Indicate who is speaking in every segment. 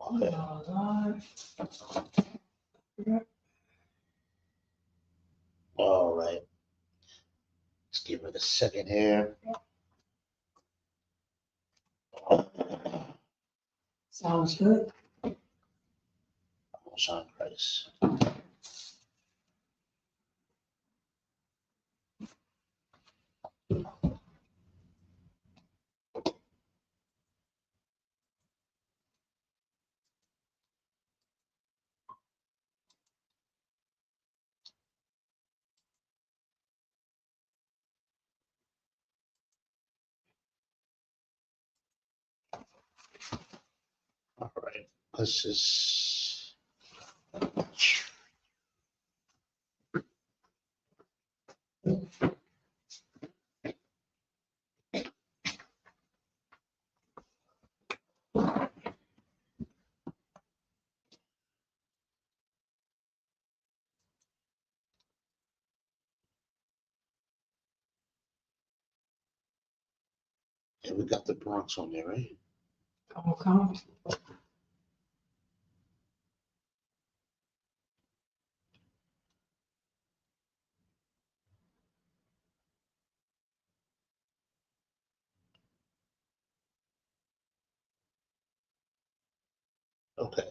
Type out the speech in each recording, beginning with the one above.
Speaker 1: Okay. All right. Let's give it a second here.
Speaker 2: Sounds good.
Speaker 1: Shine Christ. All right. Let's just. Yeah, we got the Bronx on there, right?
Speaker 2: Okay.
Speaker 1: Okay.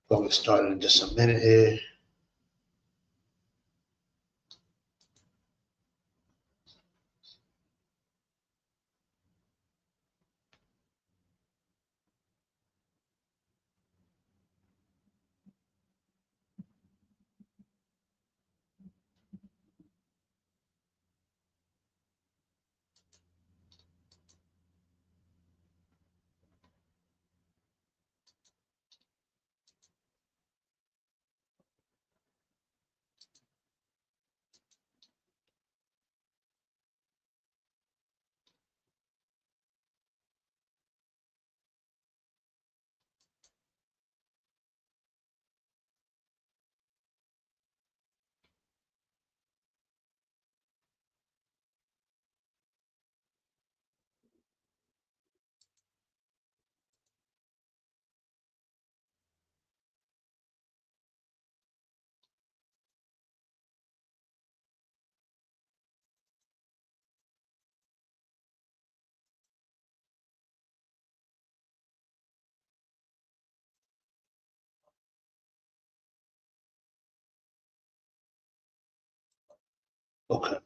Speaker 1: We'll get started in just a minute here. Okay.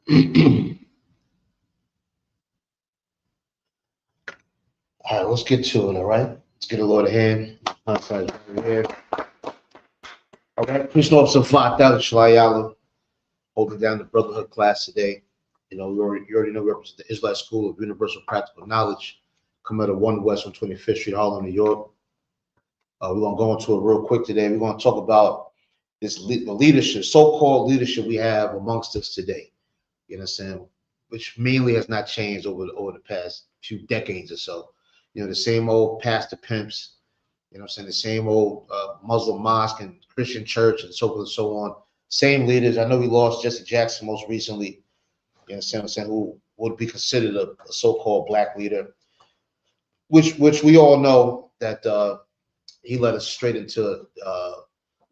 Speaker 1: All right, let's get to it, all right? Let's get a load of hand. Here. All right, Police Officer 5,000 Shalayala holding down the Brotherhood class today. You know, you already know we represent the Israelite School of Universal Practical Knowledge, come out of 1 West on 25th Street, Harlem, New York. We're going to go into it real quick today. We're going to talk about this leadership, so-called leadership we have amongst us today. You know what I'm saying? Which mainly has not changed over the past few decades or so. You know, the same old pastor pimps, you know what I'm saying, the same old Muslim mosque and Christian church and so forth and so on. Same leaders. I know we lost Jesse Jackson most recently, you know what I'm saying, who would be considered a so-called black leader, which we all know that he led us straight into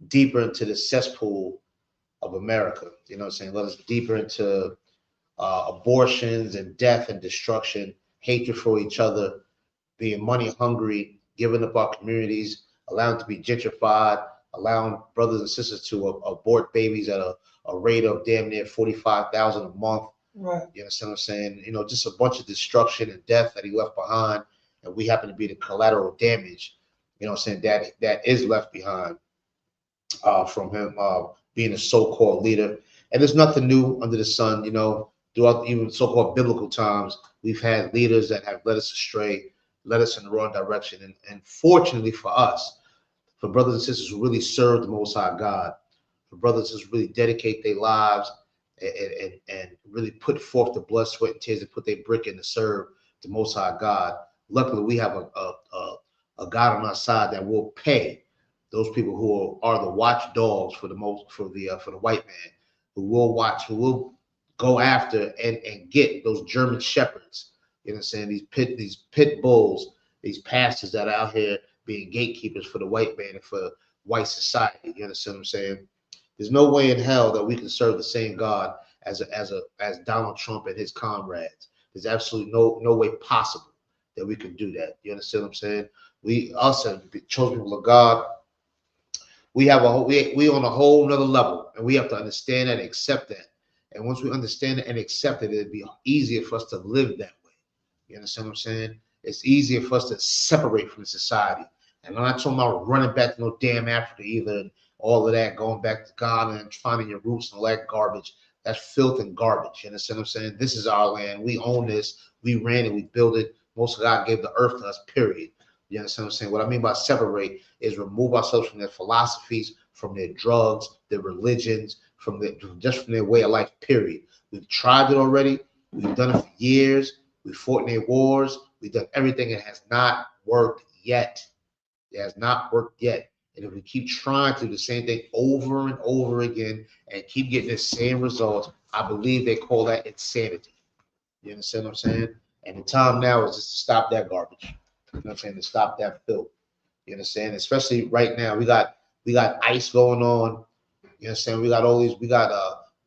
Speaker 1: deeper into the cesspool of America. You know what I'm saying? Led us deeper into abortions and death and destruction, hatred for each other, being money hungry, giving up our communities, allowing to be gentrified, allowing brothers and sisters to abort babies at a rate of damn near 45,000 a month.
Speaker 2: Right.
Speaker 1: You understand what I'm saying? You know, just a bunch of destruction and death that he left behind, and we happen to be the collateral damage. You know what I'm saying? That is left behind from him being a so-called leader. And there's nothing new under the sun. You know, throughout even so-called biblical times, we've had leaders that have led us astray, led us in the wrong direction. And fortunately for us, for brothers and sisters who really serve the Most High God, for brothers who really dedicate their lives and really put forth the blood, sweat, and tears and put their brick in to serve the Most High God. Luckily, we have a God on our side that will pay those people who are the watchdogs for the white man, who will go after and get those German shepherds. You know what I'm saying? These pit bulls, these pastors that are out here being gatekeepers for the white man and for white society. You understand what I'm saying? There's no way in hell that we can serve the same God as Donald Trump and his comrades. There's absolutely no way possible that we can do that. You understand what I'm saying? We us as the chosen people of God, we have we on a whole nother level, and we have to understand that and accept that. And once we understand it and accept it, it'll be easier for us to live that way. You understand what I'm saying? It's easier for us to separate from society. And I'm not talking about running back to no damn Africa either, and all of that, going back to Ghana and finding your roots and all that garbage. That's filth and garbage. You understand what I'm saying? This is our land. We own this. We ran it. We built it. Most of God gave the earth to us, period. You understand what I'm saying? What I mean by separate is remove ourselves from their philosophies, from their drugs, their religions, from their way of life, period. We've tried it already. We've done it for years. We fought in their wars. We've done everything. It has not worked yet. It has not worked yet. And if we keep trying to do the same thing over and over again and keep getting the same results, I believe they call that insanity. You understand what I'm saying? And the time now is just to stop that garbage. You know what I'm saying? To stop that filth. You understand? Especially right now, we got ICE going on. You understand? We got all these, we got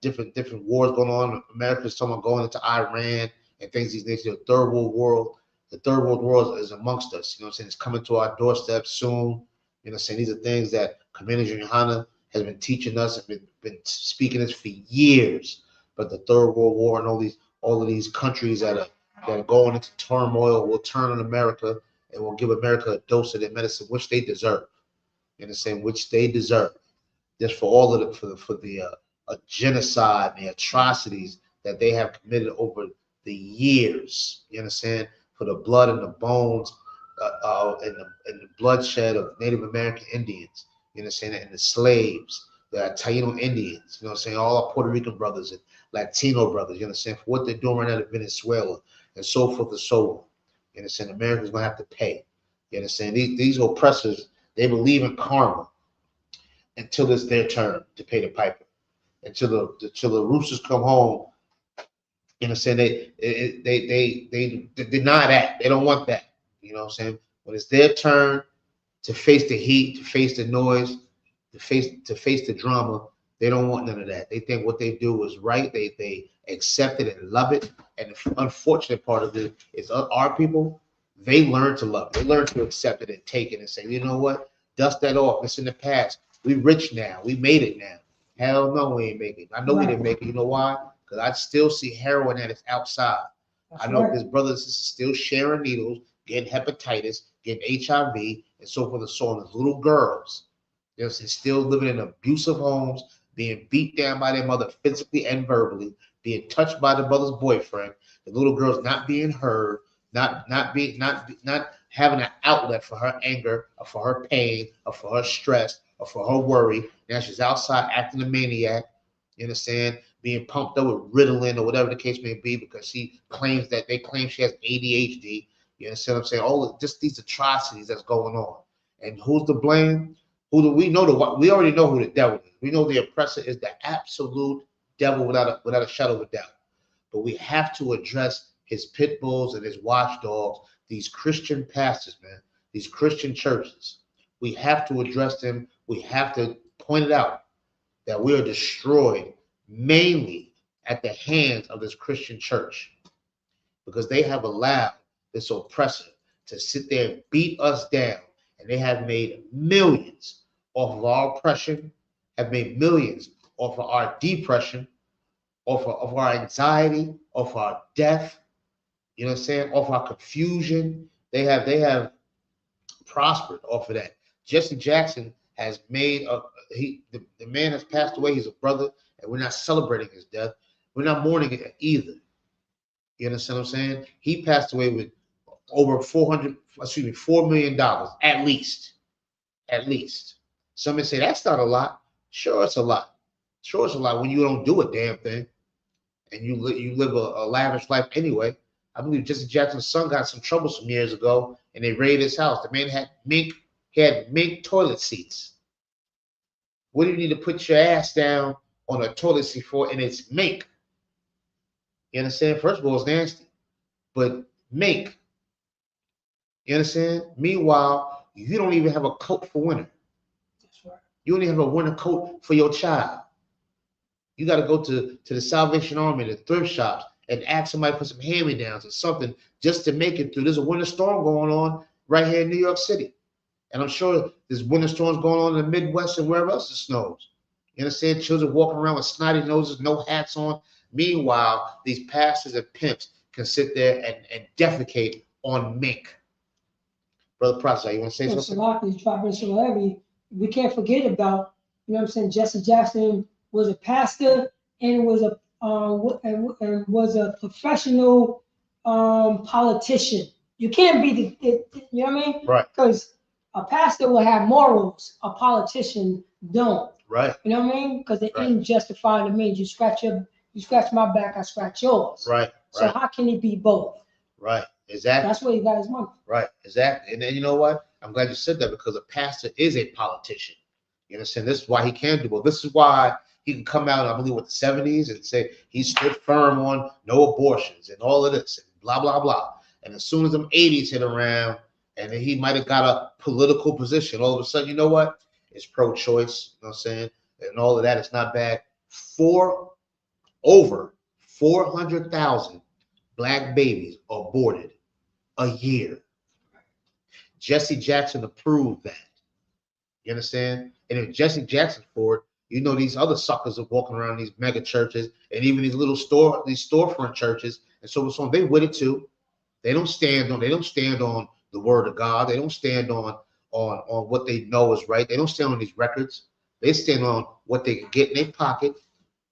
Speaker 1: different wars going on. America's talking about going into Iran and things these nations, the third world war is amongst us. You know what I'm saying? It's coming to our doorstep soon. You know what I'm saying? These are things that Commander Johanna has been teaching us and been speaking this for years. But the third world war and all of these countries that are going into turmoil will turn on America and will give America a dose of their medicine, which they deserve. You understand? Which they deserve. Just for all of the genocide and the atrocities that they have committed over the years. You understand? For the blood and the bones and the bloodshed of Native American Indians. You understand? And the slaves, the Taino Indians. You know what I'm saying? All our Puerto Rican brothers and Latino brothers. You understand? For what they're doing right now in Venezuela and so forth and so on. You understand? America's gonna have to pay. You understand? These oppressors, they believe in karma until it's their turn to pay the piper. Until the roosters come home, you know what I'm saying? They deny that. They don't want that. You know what I'm saying? When it's their turn to face the heat, to face the noise, to face the drama, they don't want none of that. They think what they do is right. They accept it and love it. And the unfortunate part of it is our people, they learn to love it. They learn to accept it and take it and say, you know what? Dust that off. It's in the past. We rich now. We made it now. Hell no, we ain't making it. I know we didn't make it. You know why? Because I still see heroin addicts outside. I know his brothers and sisters still sharing needles, getting hepatitis, getting HIV, and so forth and so on. As little girls, they're still living in abusive homes, being beat down by their mother physically and verbally, being touched by the mother's boyfriend. The little girl's not being heard, not having an outlet for her anger or for her pain or for her stress or for her worry. Now she's outside acting a maniac. You understand? Being pumped up with Ritalin or whatever the case may be because she claims that they claim she has ADHD. You understand what I'm saying? All of just these atrocities that's going on. And who's to blame? Who do we know? We already know who the devil is. We know the oppressor is the absolute devil without a shadow of a doubt. But we have to address his pit bulls and his watchdogs, these Christian pastors, man, these Christian churches. We have to address them. We have to point it out that we are destroyed mainly at the hands of this Christian church because they have allowed this oppressor to sit there and beat us down. And they have made millions off of our oppression, have made millions off of our depression, off of our anxiety, off our death, you know what I'm saying, off our confusion. They have prospered off of that. Jesse Jackson has made the man has passed away. He's a brother, and we're not celebrating his death. We're not mourning it either. You understand what I'm saying? He passed away with over $4 million at least. At least. Some may say that's not a lot. Sure, it's a lot. Sure, it's a lot when you don't do a damn thing and you live a lavish life anyway. I believe Jesse Jackson's son got some trouble some years ago, and they raided his house. The man had mink toilet seats. What do you need to put your ass down on a toilet seat for? And it's mink. You understand? First of all, it's nasty, but mink. You understand? Meanwhile, You don't even have a coat for winter.
Speaker 2: That's right.
Speaker 1: You don't even have a winter coat for your child. You got to go to the Salvation Army, the thrift shops, and ask somebody for some hand-me-downs or something just to make it through. There's a winter storm going on right here in New York City. And I'm sure there's winter storms going on in the Midwest and wherever else it snows. You understand? Children walking around with snotty noses, no hats on. Meanwhile, these pastors and pimps can sit there and defecate on mink. Brother Prosper, you want to say
Speaker 2: So
Speaker 1: something?
Speaker 2: Salaki is dropping so heavy. We can't forget about, you know what I'm saying, Jesse Jackson was a pastor and was a and was a professional politician. You can't be you know what I mean?
Speaker 1: Right,
Speaker 2: Because a pastor will have morals, a politician don't.
Speaker 1: right,
Speaker 2: You know what I mean? Because the
Speaker 1: Right.
Speaker 2: end justify the means. You scratch my back, I scratch yours.
Speaker 1: right,
Speaker 2: So
Speaker 1: right,
Speaker 2: how can it be both?
Speaker 1: right. Exactly.
Speaker 2: That's where he got his money.
Speaker 1: Right, exactly. And then you know what? I'm glad you said that because a pastor is a politician. You understand? This is why he can do well. This is why he can come out, I believe, with the 70s and say he stood firm on no abortions and all of this and blah, blah, blah. And as soon as them 80s hit around and then he might have got a political position, all of a sudden, you know what? It's pro-choice, you know what I'm saying? And all of that is not bad. Over 400,000 black babies aborted a year. Jesse Jackson approved that. You understand? And if Jesse Jackson for it, you know these other suckers are walking around these mega churches and even these little storefront churches and so on. They with it too. They don't stand on the word of God. They don't stand on what they know is right. They don't stand on these records. They stand on what they can get in their pocket,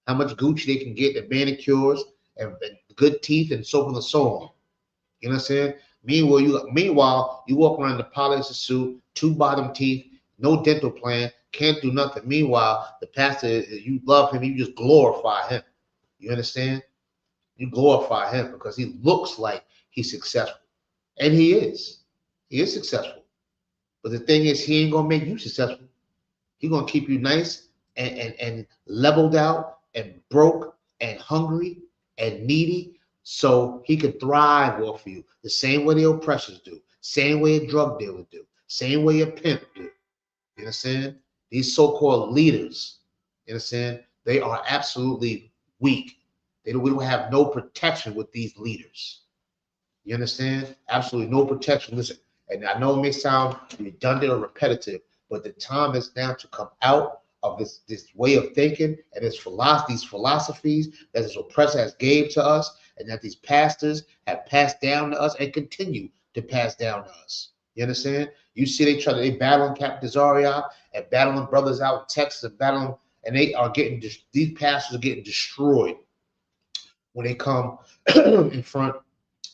Speaker 1: how much Gucci they can get, and manicures and good teeth and so on and so on. You know what I'm saying? Meanwhile, you walk around in the polished suit, two bottom teeth, no dental plan, can't do nothing. Meanwhile, the pastor, you love him, you just glorify him. You understand? You glorify him because he looks like he's successful. And he is. He is successful. But the thing is, he ain't gonna make you successful. He's gonna keep you nice and leveled out and broke and hungry and needy so he can thrive off of you the same way the oppressors do, same way a drug dealer do, same way a pimp do. You understand? These so-called leaders, you understand? They are absolutely weak. We don't have no protection with these leaders. You understand? Absolutely no protection. Listen, and I know it may sound redundant or repetitive, but the time is now to come out of this way of thinking and these philosophies that this oppressor has gave to us and that these pastors have passed down to us and continue to pass down to us. You understand? You see they battling Captain Zariak and battling brothers out in Texas and battling, and these pastors are getting destroyed when they come in front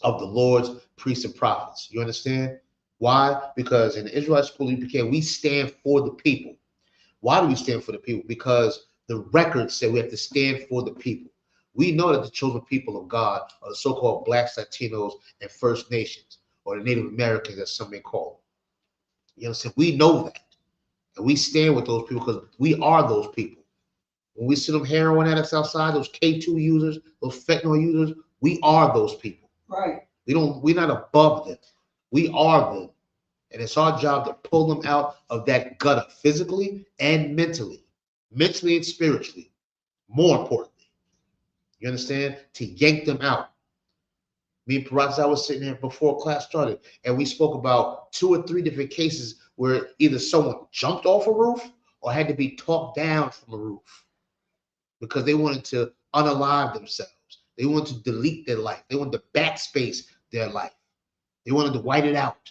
Speaker 1: of the Lord's priests and prophets. You understand? Why? Because in the Israelite school of UPK, we stand for the people. Why do we stand for the people? Because the records say we have to stand for the people. We know that the chosen people of God are the so-called Blacks, Latinos, and First Nations, or the Native Americans, as some may call them. You understand? We know that. And we stand with those people because we are those people. When we see them heroin addicts outside, those K2 users, those fentanyl users, we are those people.
Speaker 2: Right.
Speaker 1: We're not above them. We are them. And it's our job to pull them out of that gutter physically and mentally and spiritually, more importantly. You understand? To yank them out. Me and Parax, I was sitting there before class started, and we spoke about 2 or 3 different cases where either someone jumped off a roof or had to be talked down from a roof because they wanted to unalive themselves. They wanted to delete their life. They wanted to backspace their life. They wanted to white it out.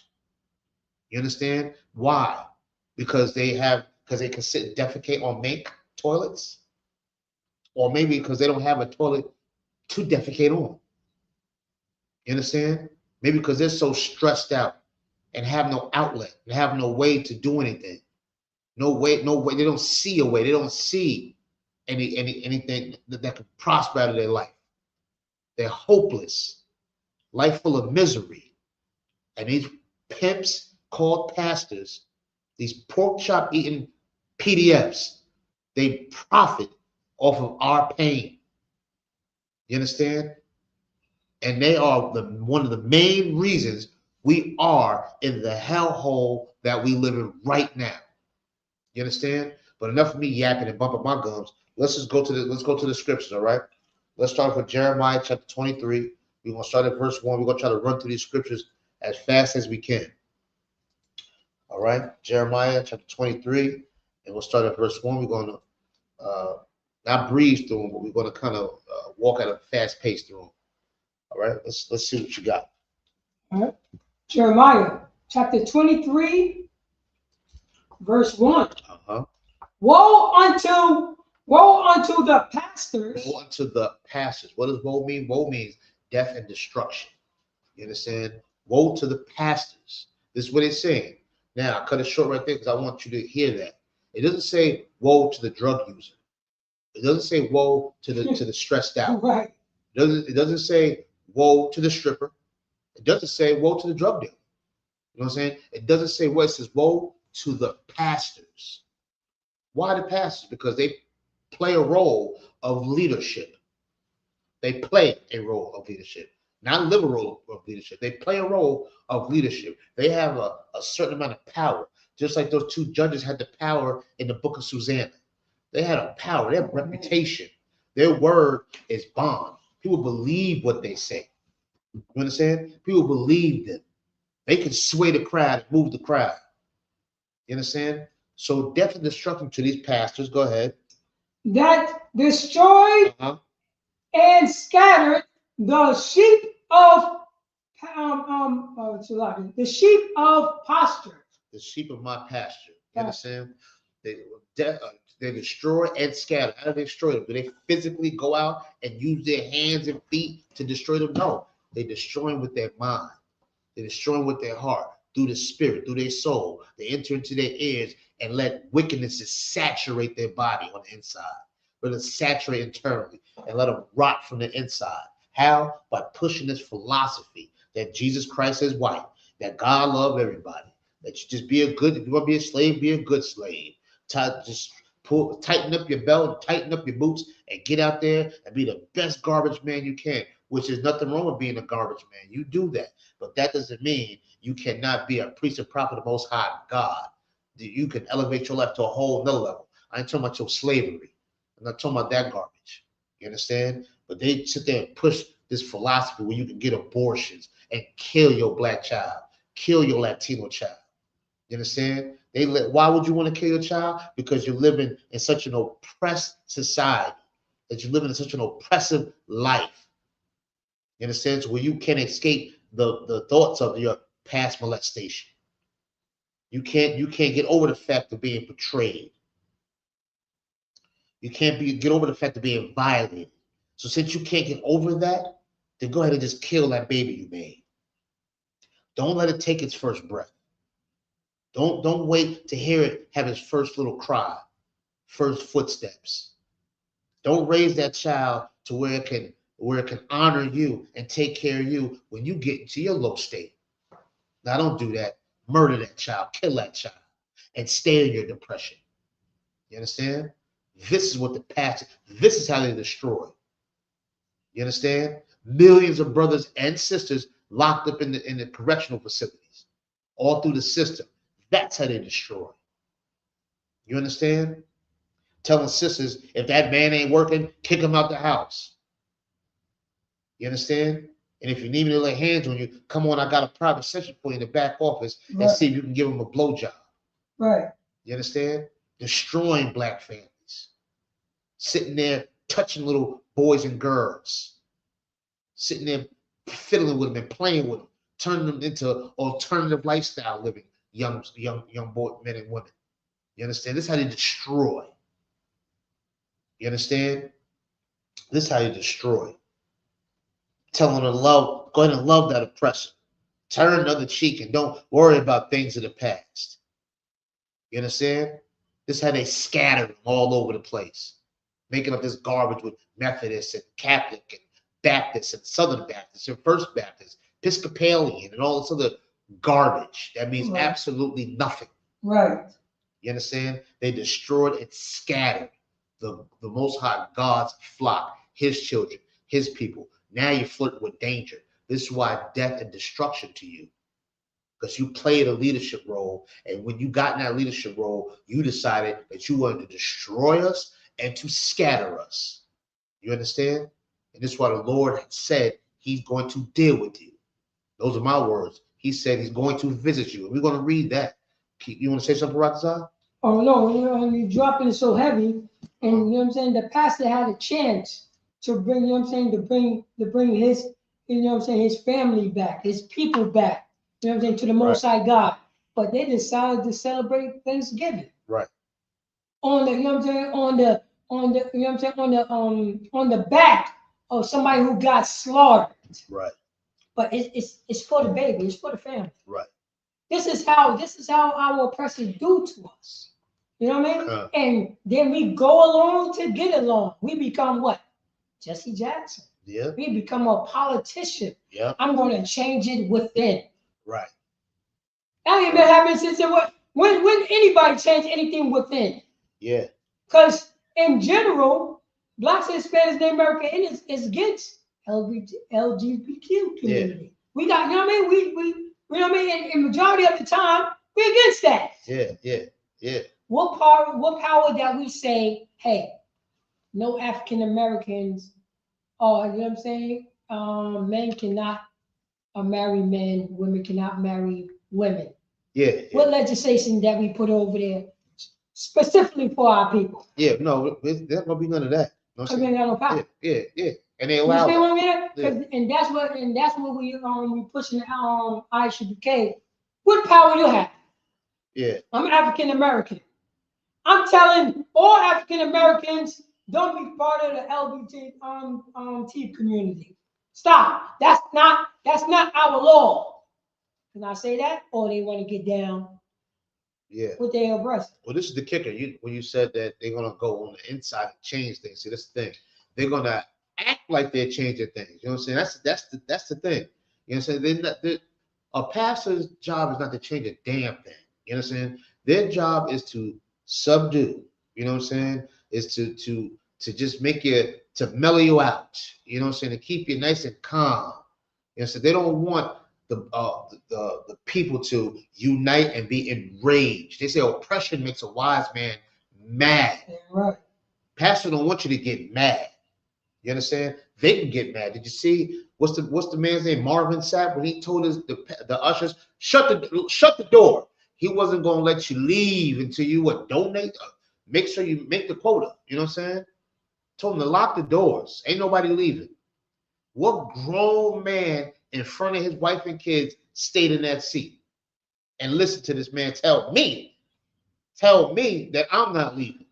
Speaker 1: You understand? Why? Because they can sit and defecate on mink toilets, or maybe because they don't have a toilet to defecate on. You understand? Maybe because they're so stressed out and have no outlet and have no way to do anything. No way. They don't see a way. They don't see anything that could prosper out of their life. They're hopeless, life full of misery. And these pimps called pastors, these pork chop eating PDFs, they profit off of our pain. You understand? And they are one of the main reasons We are in the hellhole that we live in right now. You understand? But enough of me yapping and bumping my gums. Let's go to the scriptures, all right? Let's start with Jeremiah chapter 23. We're gonna start at verse 1. We're gonna try to run through these scriptures as fast as we can. All right, Jeremiah chapter 23, and we'll start at verse 1. We're gonna not breeze through them, but we're gonna kind of walk at a fast pace through them. All right, let's see what you got.
Speaker 2: All right. Jeremiah chapter 23, verse 1.
Speaker 1: Uh-huh.
Speaker 2: Woe unto the pastors.
Speaker 1: Woe unto the pastors. What does woe mean? Woe means death and destruction. You understand? Woe to the pastors. This is what it's saying. Now, I cut it short right there because I want you to hear that. It doesn't say woe to the drug user. It doesn't say woe to the stressed out.
Speaker 2: Right.
Speaker 1: It doesn't say woe to the stripper. It doesn't say woe to the drug dealer. You know what I'm saying? It doesn't say what. It says woe to the pastors. Why the pastors? Because they play a role of leadership. They play a role of leadership. Not live a role of leadership. They play a role of leadership. They have a certain amount of power. Just like those two judges had the power in the book of Susanna. They had a power. They have a reputation. Their word is bond. People believe what they say. You understand? People believe them. They can sway the crowd and move the crowd. You understand? So death and destruction to these pastors. Go ahead.
Speaker 2: That destroyed and scattered the sheep of the sheep of pasture.
Speaker 1: The sheep of my pasture. You understand? They destroy and scatter. How do they destroy them? Do they physically go out and use their hands and feet to destroy them? No. They destroy them with their mind. They destroy them with their heart, through the spirit, through their soul. They enter into their ears and let wickedness saturate their body on the inside. Let it saturate internally and let them rot from the inside. How? By pushing this philosophy that Jesus Christ is white, that God loves everybody, that you just be a good, if you want to be a slave, be a good slave. Just tighten up your belt, tighten up your boots, and get out there and be the best garbage man you can, which is nothing wrong with being a garbage man. You do that. But that doesn't mean you cannot be a priest and prophet of the Most High God. You can elevate your life to a whole nother level. I ain't talking about your slavery. I'm not talking about that garbage. You understand? But they sit there and push this philosophy where you can get abortions and kill your black child, kill your Latino child. You understand? Why would you want to kill your child? Because you're living in such an oppressed society, that you're living in such an oppressive life. You understand? So where you can't escape the thoughts of your past molestation. You can't get over the fact of being betrayed. You can't get over the fact of being violated. So since you can't get over that, then go ahead and just kill that baby you made. Don't let it take its first breath. Don't wait to hear it have its first little cry, first footsteps. Don't raise that child to where it can honor you and take care of you when you get into your low state. Now don't do that. Murder that child, kill that child, and stay in your depression. You understand? This is what this is how they destroy. You understand? Millions of brothers and sisters locked up in the correctional facilities, all through the system. That's how they destroy. You understand? Telling sisters, if that man ain't working, kick him out the house. You understand? And if you need me to lay hands on you, come on, I got a private session for you in the back office and see if you can give him a blowjob.
Speaker 2: Right.
Speaker 1: You understand? Destroying black families. Sitting there touching little boys and girls. Sitting there fiddling with them and playing with them, turning them into alternative lifestyle living, young boy, men and women. You understand? This is how they destroy. You understand? This is how you destroy. Tell them to love, go ahead and love that oppressor. Turn the other cheek and don't worry about things of the past. You understand? This is how they scatter them all over the place, making up this garbage with Methodists and Catholic and Baptists and Southern Baptists and First Baptists, Episcopalian and all this other garbage. That means absolutely nothing.
Speaker 2: Right.
Speaker 1: You understand? They destroyed and scattered the Most High God's flock, his children, his people. Now you're flirting with danger. This is why death and destruction to you. because you played a leadership role. And when you got in that leadership role, you decided that you wanted to destroy us and to scatter us. You understand? And this is why the Lord said he's going to deal with you. Those are my words. He said he's going to visit you. And we're going to read that. You want to say something, Ratazar?
Speaker 2: Oh no, you're dropping it so heavy, and you know what I'm saying. The pastor had a chance to bring, you know what I'm saying, to bring his, you know what I'm saying, his family back, his people back, you know what I'm saying, to the Most High God. But they decided to celebrate Thanksgiving.
Speaker 1: Right.
Speaker 2: On the, you know what I'm saying, on the, you know what I'm saying, on the back of somebody who got slaughtered.
Speaker 1: Right.
Speaker 2: But it's for the baby, it's for the family.
Speaker 1: Right.
Speaker 2: This is how our oppressors do to us. You know what I mean? And then we go along to get along. We become what? Jesse Jackson.
Speaker 1: Yeah.
Speaker 2: We become a politician.
Speaker 1: Yeah.
Speaker 2: I'm going to change it within.
Speaker 1: Right.
Speaker 2: That ain't been happening since when anybody change anything within?
Speaker 1: Yeah.
Speaker 2: Because in general, Blacks, Hispanics, Native American is against LGBTQ community. Yeah. We got, you know what I mean? We you know what I mean? And majority of the time, we're against that.
Speaker 1: Yeah.
Speaker 2: What power that we say, hey, no African Americans, or you know what I'm saying? Men cannot marry men, women cannot marry women.
Speaker 1: Yeah.
Speaker 2: What legislation that we put over there specifically for our people?
Speaker 1: Yeah, no, there's not gonna be none of that. No,
Speaker 2: I mean, no power.
Speaker 1: Yeah. And they allow
Speaker 2: you
Speaker 1: that.
Speaker 2: Yeah. And that's what we pushing ISUPK. What power you have?
Speaker 1: Yeah.
Speaker 2: I'm African American. I'm telling all African Americans, don't be part of the LGBT community. Stop. That's not our law. Can I say that? Or they want to get down with their oppressor. Well,
Speaker 1: this is the kicker. When you said that they're gonna go on the inside and change things. See, that's the thing. They're gonna act like they're changing things. You know what I'm saying? That's the thing. You know what I'm saying? A pastor's job is not to change a damn thing. You know what I'm saying? Their job is to subdue. You know what I'm saying? Is to just make you, to mellow you out. You know what I'm saying? To keep you nice and calm. You know, so they don't want the people to unite and be enraged. They say oppression makes a wise man mad.
Speaker 2: Yeah, right.
Speaker 1: Pastor don't want you to get mad. You understand? They can get mad. Did you see what's the man's name? Marvin Sapp, when he told us the ushers, shut the door. He wasn't gonna let you leave until you would donate. Make sure you make the quota. You know what I'm saying? Told him to lock the doors. Ain't nobody leaving. What grown man in front of his wife and kids stayed in that seat and listened to this man tell me that I'm not leaving?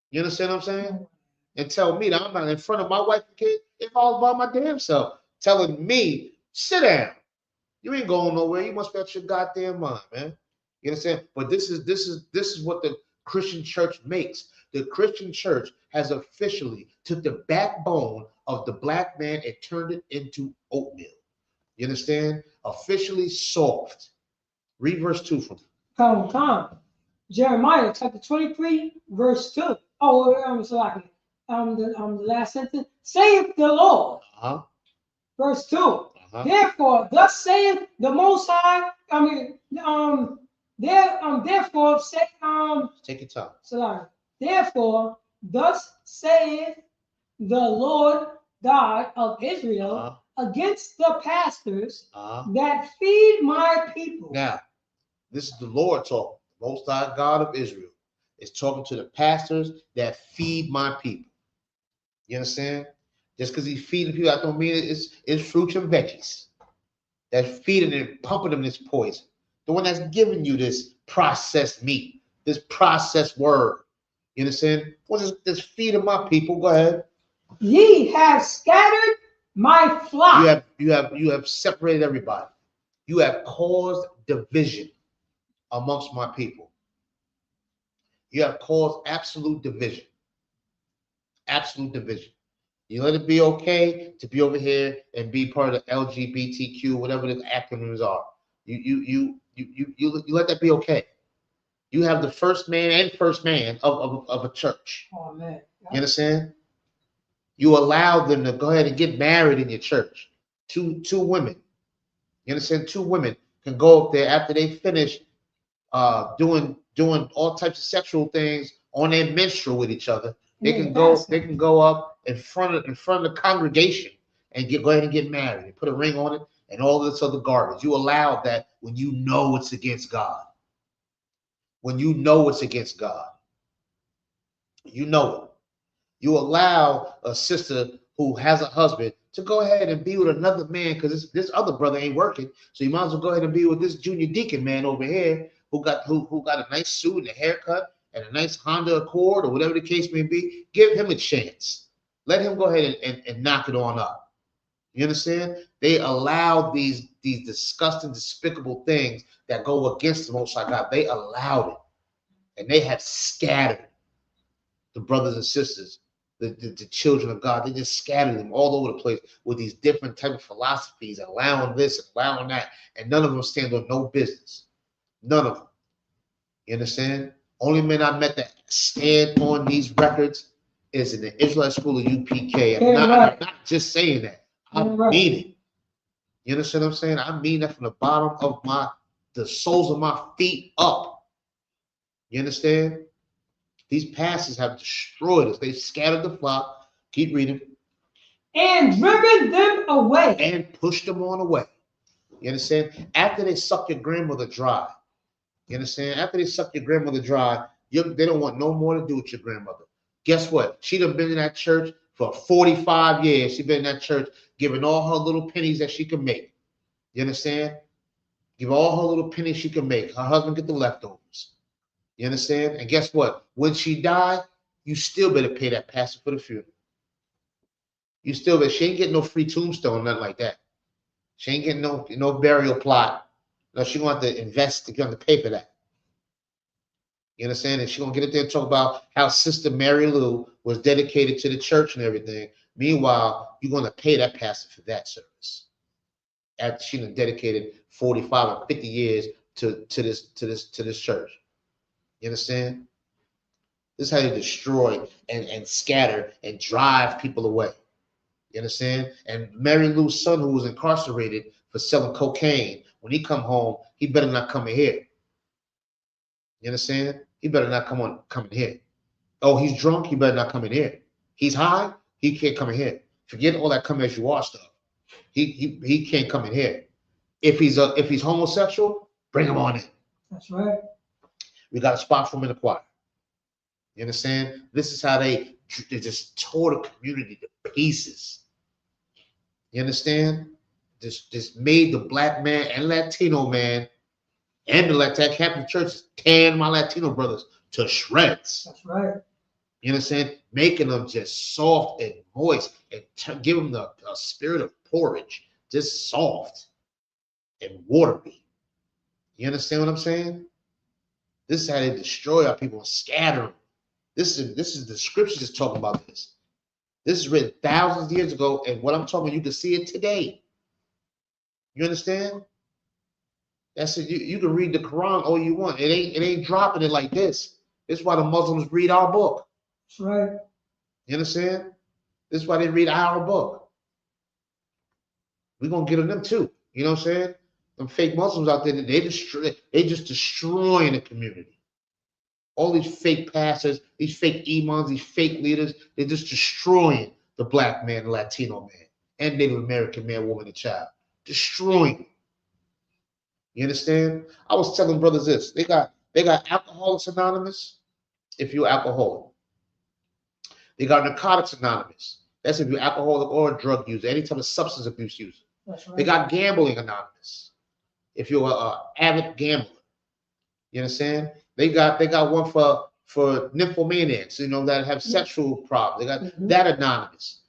Speaker 1: You understand what I'm saying? And tell me that I'm not in front of my wife and kids, if I was by my damn self, telling me, sit down. You ain't going nowhere. You must be out your goddamn mind, man. You understand? But this is what the Christian church makes. The Christian church has officially took the backbone of the black man and turned it into oatmeal. You understand? Officially soft. Read verse 2 from
Speaker 2: Come. Jeremiah chapter 23, verse 2. Oh, the last sentence. Saith the Lord. Verse 2. Therefore, thus saith the Most High. Therefore, say,
Speaker 1: take your time.
Speaker 2: Sorry. Therefore, thus saith the Lord God of Israel against the pastors that feed my people.
Speaker 1: Now, this is the Lord talking. The Most High God of Israel is talking to the pastors that feed my people. You understand? Just because he's feeding people, I don't mean it's fruits and veggies. That's feeding them, pumping them this poison. The one that's giving you this processed meat, this processed word. You understand? What's this feeding my people? Go ahead.
Speaker 2: Ye have scattered my flock.
Speaker 1: You have separated everybody. You have caused division amongst my people. You have caused absolute division. Absolute division. You let it be okay to be over here and be part of the LGBTQ, whatever the acronyms are. You let that be okay. You have the first man of a church.
Speaker 2: Oh man.
Speaker 1: You understand? You allow them to go ahead and get married in your church. Two women. You understand? 2 women can go up there after they finish doing all types of sexual things on their menstrual with each other. They can go up in front of the congregation and go ahead and get married and put a ring on it and all this other garbage. You allow that when you know it's against God. When you know it's against God. You know it. You allow a sister who has a husband to go ahead and be with another man because this other brother ain't working. So you might as well go ahead and be with this junior deacon man over here who got a nice suit and a haircut and a nice Honda Accord or whatever the case may be. Give him a chance. Let him go ahead and knock it on up. You understand? They allow these disgusting, despicable things that go against the Most High God. They allowed it. And they have scattered the brothers and sisters, the children of God. They just scattered them all over the place with these different type of philosophies, allowing this and allowing that, and none of them stand on no business. None of them. You understand? Only men I met that stand on these records is in the Israelite school of UPK. I'm not just saying that. I mean it. You understand what I'm saying? I mean that from the bottom of the soles of my feet up. You understand? These pastors have destroyed us. They've scattered the flock. Keep reading.
Speaker 2: And driven them away.
Speaker 1: And pushed them on away. You understand? After they suck your grandmother dry. You understand? After they suck your grandmother dry, they don't want no more to do with your grandmother. Guess what? She'd have been in that church for 45 years. She's been in that church giving all her little pennies that she can make. You understand? Give all her little pennies she can make. Her husband get the leftovers. You understand? And guess what? When she die, you still better pay that pastor for the funeral. You still better. She ain't getting no free tombstone, nothing like that. She ain't getting no burial plot. No, she gonna have to invest to get on the pay for that. You understand? And she gonna get it there and talk about how Sister Mary Lou was dedicated to the church and everything. Meanwhile, you're gonna pay that pastor for that service. After she done dedicated 45 or 50 years to this church. You understand? This is how they destroy and scatter and drive people away. You understand? And Mary Lou's son, who was incarcerated for selling cocaine, when he come home, he better not come in here. You understand? He better not come in here. Oh, he's drunk, he better not come in here. He's high, he can't come in here. Forget all that come as you are stuff. He can't come in here. If he's homosexual, bring him on in.
Speaker 2: That's right.
Speaker 1: We got a spot for him in the choir. You understand? This is how they just tore the community to pieces. You understand? Just made the black man and Latino man and the Latin Catholic Church tearing my Latino brothers to shreds.
Speaker 2: That's right.
Speaker 1: You understand? Making them just soft and moist and give them a spirit of porridge, just soft and watery. You understand what I'm saying? This is how they destroy our people and scatter them. This is the scriptures just talking about this. This is written thousands of years ago, and what I'm talking about, you can see it today. You understand? That's it. You can read the Quran all you want. It ain't dropping it like this. This is why the Muslims read our book.
Speaker 2: That's right.
Speaker 1: You understand? This is why they read our book. We're gonna get on them too. You know what I'm saying? Them fake Muslims out there, they just destroying the community. All these fake pastors, these fake imams, these fake leaders, they're just destroying the black man, the Latino man, and Native American man, woman, and child. Destroying them. You understand? I was telling brothers this. They got Alcoholics Anonymous, if you're alcoholic. They got Narcotics Anonymous. That's if you're alcoholic or a drug user, any type of substance abuse user.
Speaker 2: That's right.
Speaker 1: They got Gambling Anonymous, if you're an avid gambler. You understand? They got one for nymphomaniacs, that have sexual problems. They got that Anonymous.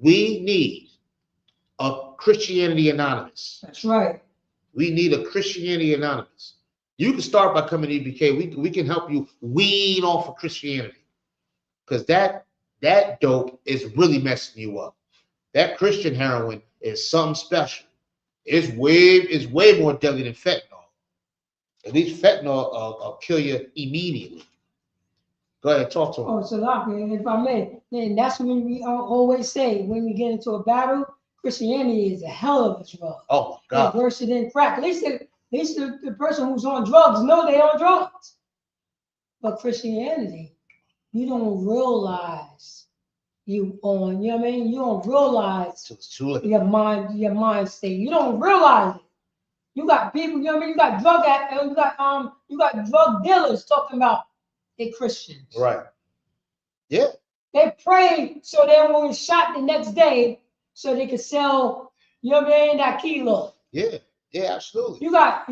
Speaker 1: We need a Christianity Anonymous.
Speaker 2: That's right.
Speaker 1: We need a Christianity Anonymous. You can start by coming to EBK. We can help you wean off of Christianity. Because that dope is really messing you up. That Christian heroin is something special. It's way more deadly than fentanyl. At least fentanyl will kill you immediately. Go ahead, talk to him.
Speaker 2: Oh, so if I may, then that's when we always say when we get into a battle, Christianity is a hell of a drug.
Speaker 1: Oh my
Speaker 2: It's
Speaker 1: God.
Speaker 2: worse than crack. At least the person who's on drugs know they're on drugs. But Christianity, you don't realize you on, you know what I mean? You don't realize
Speaker 1: It's too late.
Speaker 2: your mind state. You don't realize it. You got people, you know what I mean? You got drug dealers talking about they Christians.
Speaker 1: Right. Yeah.
Speaker 2: They pray so they won't get shot the next day so they can sell, you know what I mean, that kilo.
Speaker 1: Yeah. Yeah. Absolutely.
Speaker 2: You got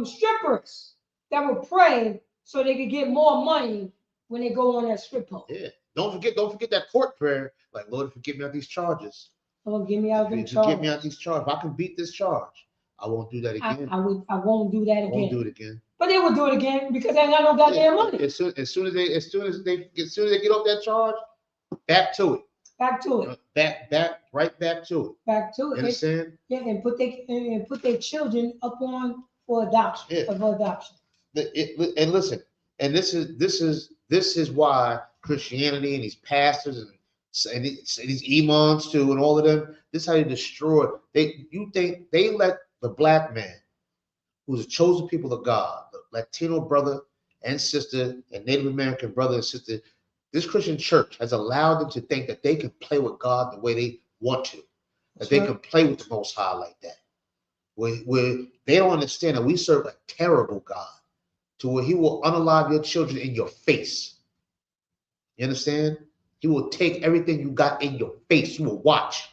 Speaker 2: strippers that will pray so they can get more money when they go on that strip club.
Speaker 1: Yeah. Don't forget that court prayer. Like, Lord, forgive me of these charges.
Speaker 2: Oh, get me out of them
Speaker 1: Forgive me
Speaker 2: charges.
Speaker 1: of these charges. If I can beat this charge, I won't do that again.
Speaker 2: I won't do that
Speaker 1: I won't do
Speaker 2: again.
Speaker 1: it again.
Speaker 2: But they will do it again because they ain't got no goddamn money.
Speaker 1: As soon as they get off that charge, back to it.
Speaker 2: Back to it.
Speaker 1: Right back to it.
Speaker 2: Back to
Speaker 1: You
Speaker 2: it.
Speaker 1: understand?
Speaker 2: Yeah, and put their children up on for adoption.
Speaker 1: Yeah.
Speaker 2: For adoption.
Speaker 1: And listen, and this is why Christianity and these pastors and these imams too, and all of them, this is how they destroy. You think they let the black man, who's a chosen people of God, the Latino brother and sister, and Native American brother and sister, this Christian church has allowed them to think that they can play with God the way they want to, that they can play with the Most High like that. Where they don't understand that we serve a terrible God, to where He will unalive your children in your face. You understand? He will take everything you got in your face. You will watch,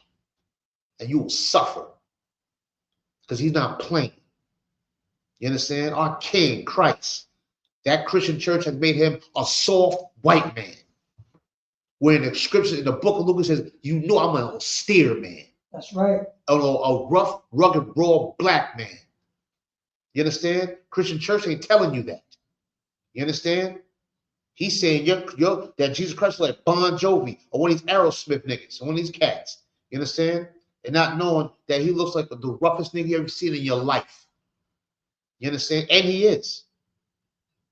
Speaker 1: and you will suffer, because He's not playing. You understand? Our King, Christ, that Christian church has made Him a soft white man. Where in the scripture, in the book of Luke, it says, you know I'm an austere man.
Speaker 2: That's right.
Speaker 1: A rough, rugged, raw black man. You understand? Christian church ain't telling you that. You understand? He's saying that Jesus Christ is like Bon Jovi or one of these Aerosmith niggas or one of these cats. You understand? And not knowing that he looks like the roughest nigga you ever seen in your life. You understand? And he is.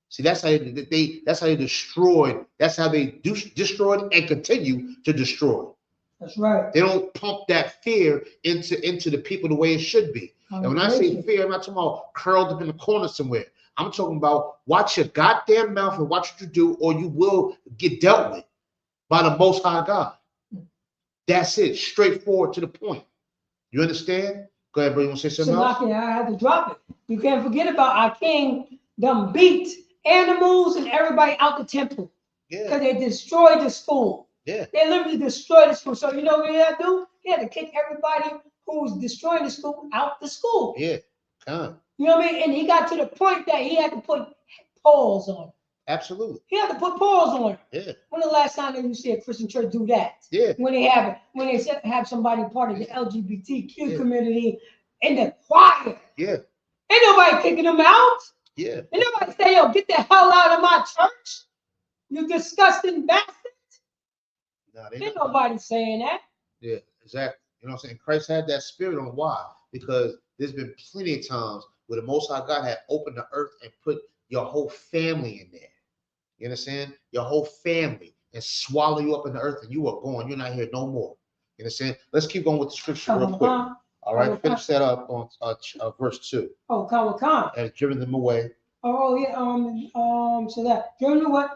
Speaker 1: See, that's how they destroyed. That's how they destroyed and continue to destroy.
Speaker 2: That's right.
Speaker 1: They don't pump that fear into the people the way it should be. And when I say fear, I'm not talking about curled up in the corner somewhere. I'm talking about watch your goddamn mouth and watch what you do, or you will get dealt with by the Most High God. That's it. Straightforward to the point. You understand? Go ahead, bro. You want to say something else?
Speaker 2: I had to drop it. You can't forget about our King. Them beat animals and everybody out the temple.
Speaker 1: Yeah.
Speaker 2: Because they destroyed the school.
Speaker 1: Yeah.
Speaker 2: They literally destroyed the school. So you know what he had to do? He had to kick everybody who's destroying the school out the school.
Speaker 1: Yeah. Come.
Speaker 2: You know what I mean? And he got to the point that he had to put pause on it.
Speaker 1: Absolutely.
Speaker 2: He had to put pause on it.
Speaker 1: Yeah.
Speaker 2: When the last time that you see a Christian church do that?
Speaker 1: Yeah.
Speaker 2: When they have somebody part of the LGBTQ community in the choir.
Speaker 1: Yeah.
Speaker 2: Ain't nobody kicking them out.
Speaker 1: Yeah.
Speaker 2: Ain't nobody say, yo, get the hell out of my church. You disgusting bastard.
Speaker 1: No,
Speaker 2: Ain't nobody saying that.
Speaker 1: Yeah, exactly. You know what I'm saying? Christ had that spirit on. Why? Because there's been plenty of times where the Most High God had opened the earth and put your whole family in there. You understand? Your whole family, and swallow you up in the earth, and you are gone. You're not here no more. You understand? Let's keep going with the scripture real quick. All right, finish that up on verse 2.
Speaker 2: Oh, Khan.
Speaker 1: Has driven them away.
Speaker 2: Oh yeah. So that driven away,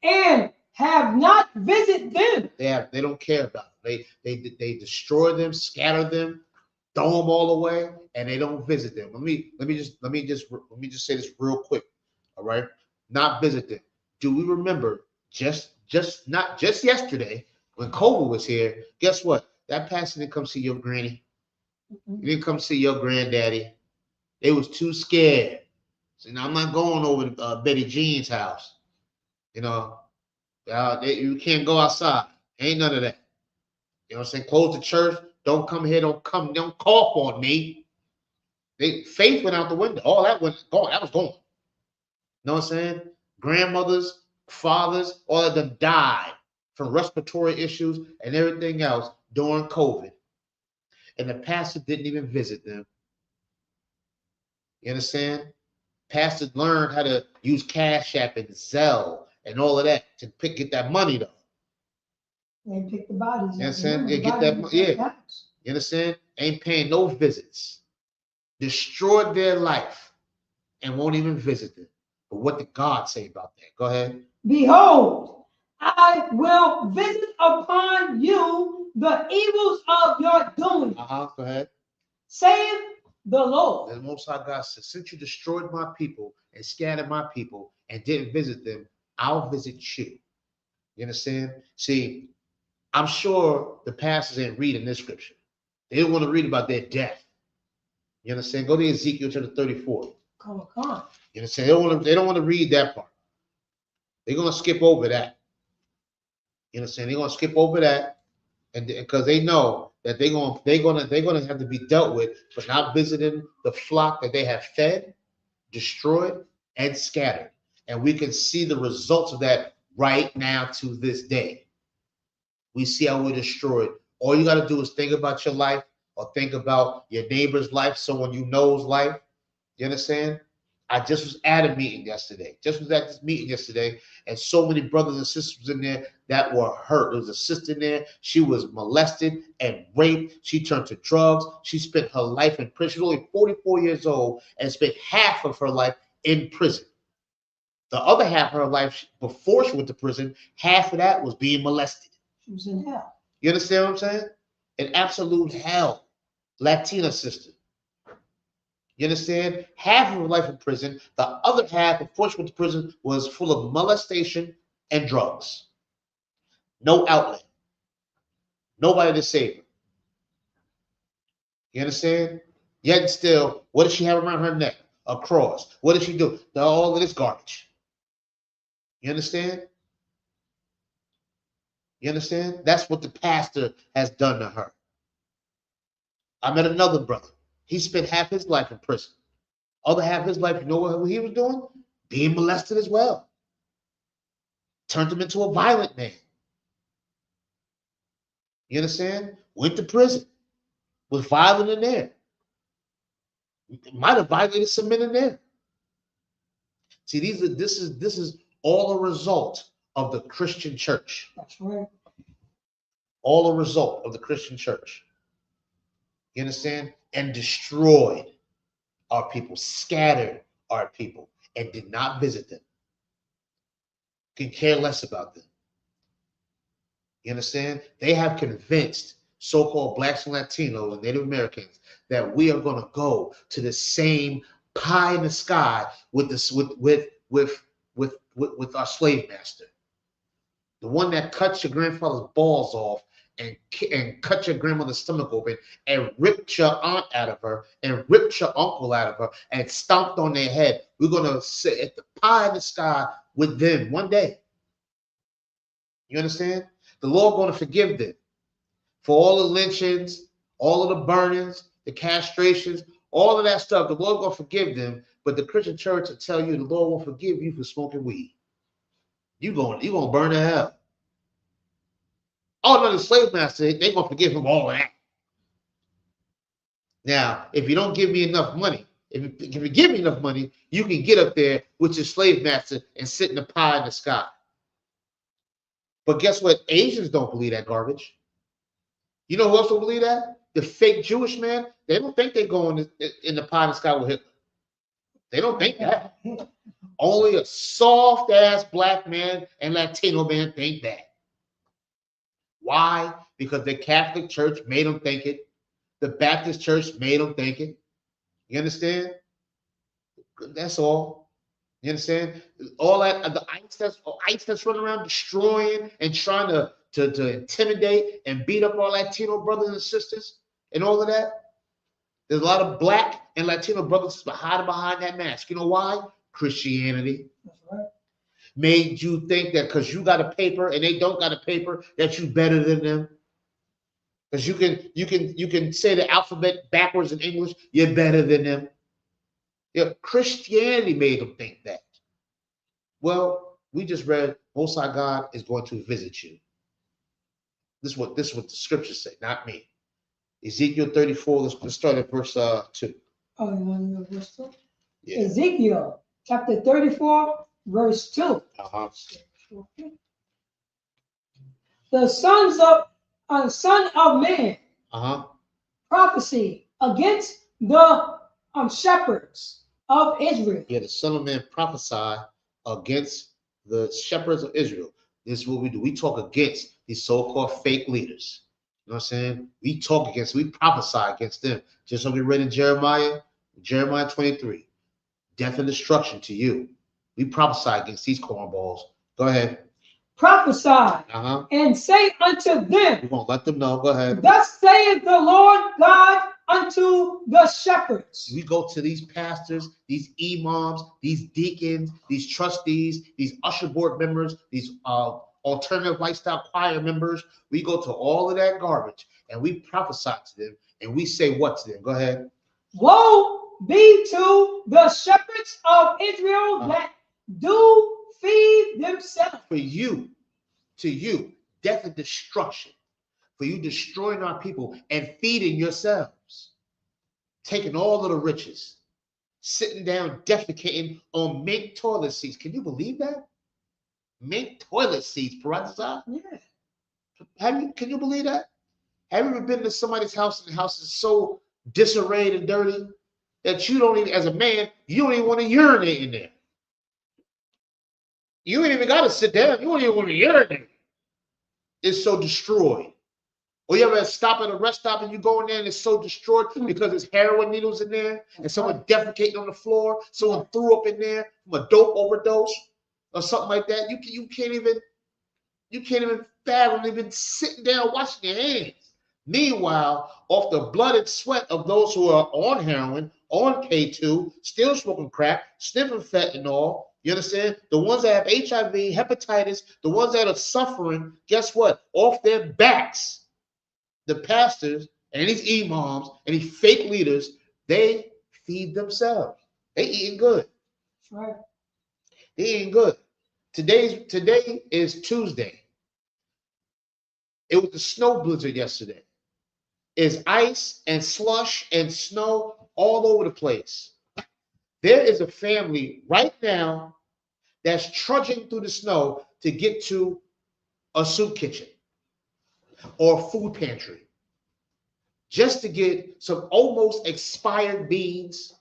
Speaker 2: and have not visited them.
Speaker 1: They don't care about them. They destroy them, scatter them, throw them all away, and they don't visit them. Let me just say this real quick. All right, not visit them. Do we remember just yesterday when COVID was here? Guess what? That pastor didn't come see your granny. He didn't come see your granddaddy. They was too scared. So now I'm not going over to Betty Jean's house. You know, you can't go outside. Ain't none of that. You know what I'm saying? Close the church. Don't come here. Don't cough on me. Faith went out the window. All that went gone. That was gone. You know what I'm saying? Grandmothers, fathers, all of them died from respiratory issues and everything else during COVID. And the pastor didn't even visit them. You understand? Pastor learned how to use Cash App and Zelle and all of that to get that money though.
Speaker 2: They pick the bodies.
Speaker 1: You
Speaker 2: up.
Speaker 1: understand?
Speaker 2: Remember,
Speaker 1: Yeah,
Speaker 2: the
Speaker 1: get
Speaker 2: bodies
Speaker 1: that.
Speaker 2: in the
Speaker 1: Yeah,
Speaker 2: house.
Speaker 1: you understand? Ain't paying no visits. Destroyed their life and won't even visit them. But what did God say about that? Go ahead.
Speaker 2: Behold, I will visit upon you the evils of your doing,
Speaker 1: Go ahead.
Speaker 2: saith the Lord.
Speaker 1: The Most High God says, since you destroyed my people and scattered my people and didn't visit them, I'll visit you. You understand? See, I'm sure the pastors ain't reading this scripture. They don't want to read about their death. You understand? Go to Ezekiel chapter 34.
Speaker 2: Come on.
Speaker 1: You understand? They don't want to read that part. They're gonna skip over that. You understand? They're gonna skip over that, and because they know that they're gonna have to be dealt with for not visiting the flock that they have fed, destroyed, and scattered. And we can see the results of that right now to this day. We see how we're destroyed. All you got to do is think about your life or think about your neighbor's life, someone you know's life. You understand? I just was at a meeting yesterday. Just was at this meeting yesterday, and so many brothers and sisters in there that were hurt. There was a sister in there. She was molested and raped. She turned to drugs. She spent her life in prison. She was only 44 years old and spent half of her life in prison. The other half of her life before she went to prison, half of that was being molested.
Speaker 2: She was in hell.
Speaker 1: You understand what I'm saying? In absolute hell. Latina sister. You understand? Half of her life in prison. The other half, before she went to prison, was full of molestation and drugs. No outlet. Nobody to save her. You understand? Yet and still, what does she have around her neck? A cross. What does she do? All of this garbage. You understand? You understand? That's what the pastor has done to her. I met another brother. He spent half his life in prison. Other half of his life, you know what he was doing? Being molested as well. Turned him into a violent man. You understand? Went to prison. Was violent in there. Might have violated some men in there. See, this is all a result of the Christian church.
Speaker 2: That's right.
Speaker 1: All a result of the Christian church. You understand? And destroyed our people, scattered our people, and did not visit them. Can care less about them. You understand? They have convinced so-called blacks and Latinos and Native Americans that we are going to go to the same pie in the sky with this with our slave master, the one that cuts your grandfather's balls off and cut your grandmother's stomach open and ripped your aunt out of her and ripped your uncle out of her and stomped on their head. We're going to sit at the pie in the sky with them one day. You understand? The Lord going to forgive them for all the lynchings, all of the burnings, the castrations, all of that stuff. The Lord going to forgive them, but the Christian church will tell you the Lord won't forgive you for smoking weed. You going to burn in hell. Oh no, the slave master, they going to forgive him all of that. Now, if you don't give me enough money, if you give me enough money, you can get up there with your slave master and sit in the pie in the sky. But guess what? Asians don't believe that garbage. You know who else don't believe that? The fake Jewish man. They don't think they're going in the pie in the sky with Hitler. They don't think that. Only a soft ass black man and Latino man think that. Why? Because the Catholic Church made them think it. The Baptist Church made them think it. You understand? That's all. You understand? All that the ICE that's running around destroying and trying to intimidate and beat up our Latino brothers and sisters and all of that. There's a lot of black and Latino brothers hiding behind that mask. You know why? Christianity.
Speaker 2: That's right.
Speaker 1: Made you think that because you got a paper and they don't got a paper that you better than them. Because you can say the alphabet backwards in English, you're better than them. Yeah, Christianity made them think that. Well, we just read Most High God is going to visit you. This is what the scriptures say, not me. Ezekiel 34, let's start at verse 2.
Speaker 2: Oh, you want to know verse 2?
Speaker 1: Yeah.
Speaker 2: Ezekiel chapter 34, verse 2.
Speaker 1: Uh-huh.
Speaker 2: Okay. the son of man, prophecy against the shepherds of Israel.
Speaker 1: Yeah, the Son of Man prophesied against the shepherds of Israel. This is what we do. We talk against these so-called fake leaders. You know what I'm saying? We talk against, we prophesy against them. Just like we read in Jeremiah 23. Death and destruction to you. We prophesy against these cornballs. Go ahead.
Speaker 2: Prophesy and say unto them.
Speaker 1: We won't let them know. Go ahead.
Speaker 2: Thus saith the Lord God unto the shepherds.
Speaker 1: We go to these pastors, these imams, these deacons, these trustees, these usher board members, these alternative lifestyle choir members. We go to all of that garbage and we prophesy to them and we say what to them? Go ahead.
Speaker 2: Woe be to the shepherds of Israel that do feed themselves.
Speaker 1: For you, to you, death and destruction. For you destroying our people and feeding yourselves. Taking all of the riches. Sitting down, defecating on mink toilet seats. Can you believe that? Mink toilet seats, Parazza?
Speaker 2: Yeah.
Speaker 1: Can you believe that? Have you ever been to somebody's house and the house is so disarrayed and dirty that you don't even, as a man, you don't even want to urinate in there? You ain't even got to sit down. You don't even want to urinate. It's so destroyed. Or you ever stop at a rest stop and you go in there and it's so destroyed because there's heroin needles in there and someone defecating on the floor, someone threw up in there from a dope overdose or something like that. You can't even fathom even sitting down washing your hands. Meanwhile, off the blood and sweat of those who are on heroin, on K2, still smoking crack, sniffing fentanyl, you understand? The ones that have HIV, hepatitis, the ones that are suffering, guess what? Off their backs, the pastors and these imams and these fake leaders, they feed themselves. They eating good.
Speaker 2: That's right.
Speaker 1: They eating good. Today is Tuesday. It was the snow blizzard yesterday. It's ice and slush and snow all over the place. There is a family right now that's trudging through the snow to get to a soup kitchen or a food pantry just to get some almost expired beans,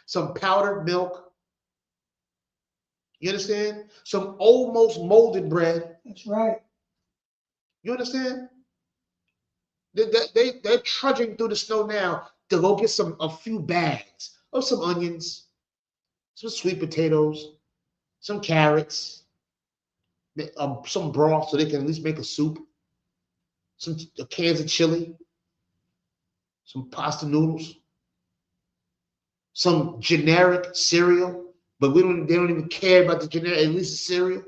Speaker 1: some powdered milk. You understand? Some almost molded bread.
Speaker 2: That's right.
Speaker 1: You understand? They're trudging through the snow now to go get a few bags of some onions, some sweet potatoes, some carrots, some broth so they can at least make a soup, some cans of chili, some pasta noodles, some generic cereal, but they don't even care about the generic, at least the cereal.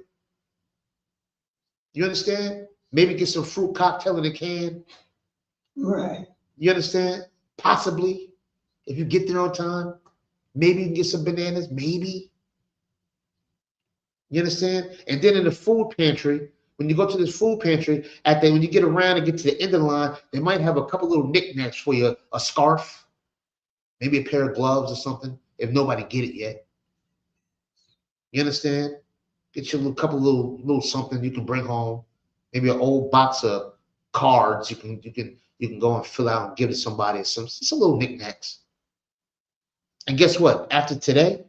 Speaker 1: You understand? Maybe get some fruit cocktail in a can.
Speaker 2: Right.
Speaker 1: You understand? Possibly, if you get there on time, maybe you can get some bananas, maybe. You understand? And then in the food pantry, when you go to this food pantry, when you get around and get to the end of the line, they might have a couple little knickknacks for you, a scarf, maybe a pair of gloves or something, if nobody get it yet. You understand? Get you a couple little something you can bring home, maybe an old box of cards you can go and fill out and give to somebody, some little knickknacks. And guess what? After today,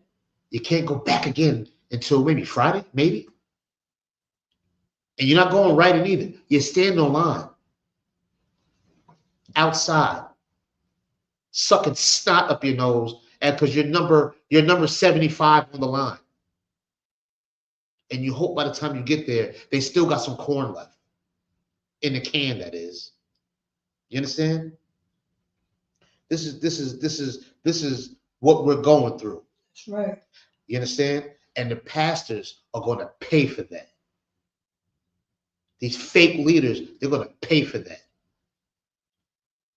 Speaker 1: you can't go back again until maybe Friday, maybe. And you're not going right in either. You're standing on line outside, sucking snot up your nose, and because you're number 75 on the line. And you hope by the time you get there, they still got some corn left in the can, that is. You understand? This is what we're going through.
Speaker 2: That's right.
Speaker 1: You understand? And the pastors are going to pay for that. These fake leaders, they're going to pay for that.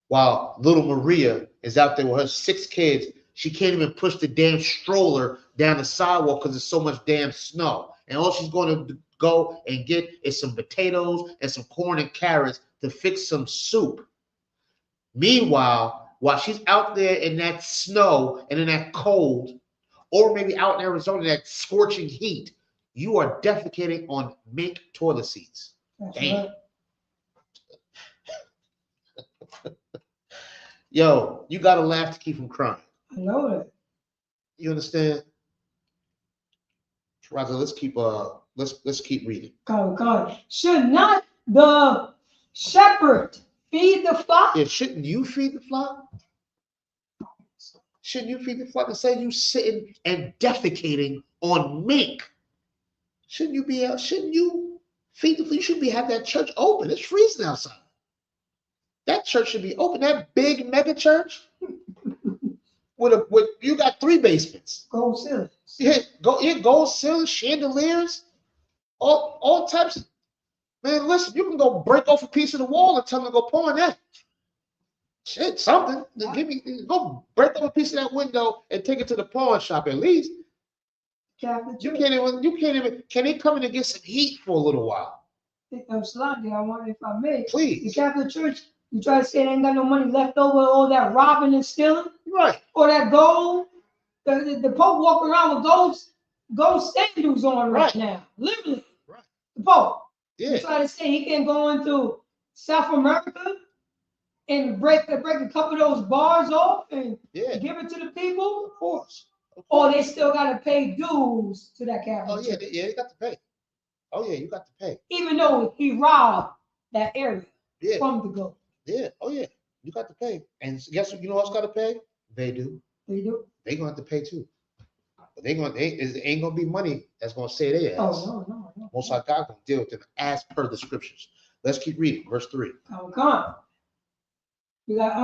Speaker 1: While little Maria is out there with her 6 kids, she can't even push the damn stroller down the sidewalk because there's so much damn snow. And all she's going to go and get is some potatoes and some corn and carrots to fix some soup. Meanwhile, while she's out there in that snow and in that cold, or maybe out in Arizona in that scorching heat, you are defecating on mink toilet seats.
Speaker 2: That's
Speaker 1: Damn.
Speaker 2: right.
Speaker 1: Yo, you gotta laugh to keep from crying.
Speaker 2: I know that.
Speaker 1: You understand? Roger, let's keep reading.
Speaker 2: Come. Should not the shepherd feed the flock?
Speaker 1: Yeah, shouldn't you feed the flock? Shouldn't you feed the flock? Instead of you sitting and defecating on mink, shouldn't you be out? Shouldn't you feed the flock? You should be have that church open. It's freezing outside. That church should be open. That big mega church with you got 3 basements.
Speaker 2: Gold ceilings.
Speaker 1: Yeah, gold ceilings, chandeliers, all types of. Man, listen, you can go break off a piece of the wall and tell them to go pour in that. Shit, something. Go break off a piece of that window and take it to the pawn shop at least.
Speaker 2: Catholic
Speaker 1: You
Speaker 2: Church.
Speaker 1: can't even, can they come in and get some heat for a little while?
Speaker 2: Slightly, I wonder if I may. The
Speaker 1: Please.
Speaker 2: Catholic Church, you try to say they ain't got no money left over, all that robbing and stealing,
Speaker 1: Right.
Speaker 2: or that gold. The Pope walking around with gold sandals on right now. Literally.
Speaker 1: Right.
Speaker 2: The Pope.
Speaker 1: Yeah.
Speaker 2: You try to say he can go into South America and break a couple of those bars off and give it to the people?
Speaker 1: Of course.
Speaker 2: Or they still got to pay dues to that Catholic Church.
Speaker 1: They got to pay. Oh yeah, you got to pay.
Speaker 2: Even though he robbed that area from the gold.
Speaker 1: Yeah. Oh yeah, you got to pay. And guess what? You know what's got to pay? They do.
Speaker 2: They do.
Speaker 1: They gonna have to pay too. But it ain't gonna be money that's gonna say their ass.
Speaker 2: Oh no.
Speaker 1: Most High God gonna deal with them as per the scriptures. Let's keep reading. Verse 3.
Speaker 2: Come. We got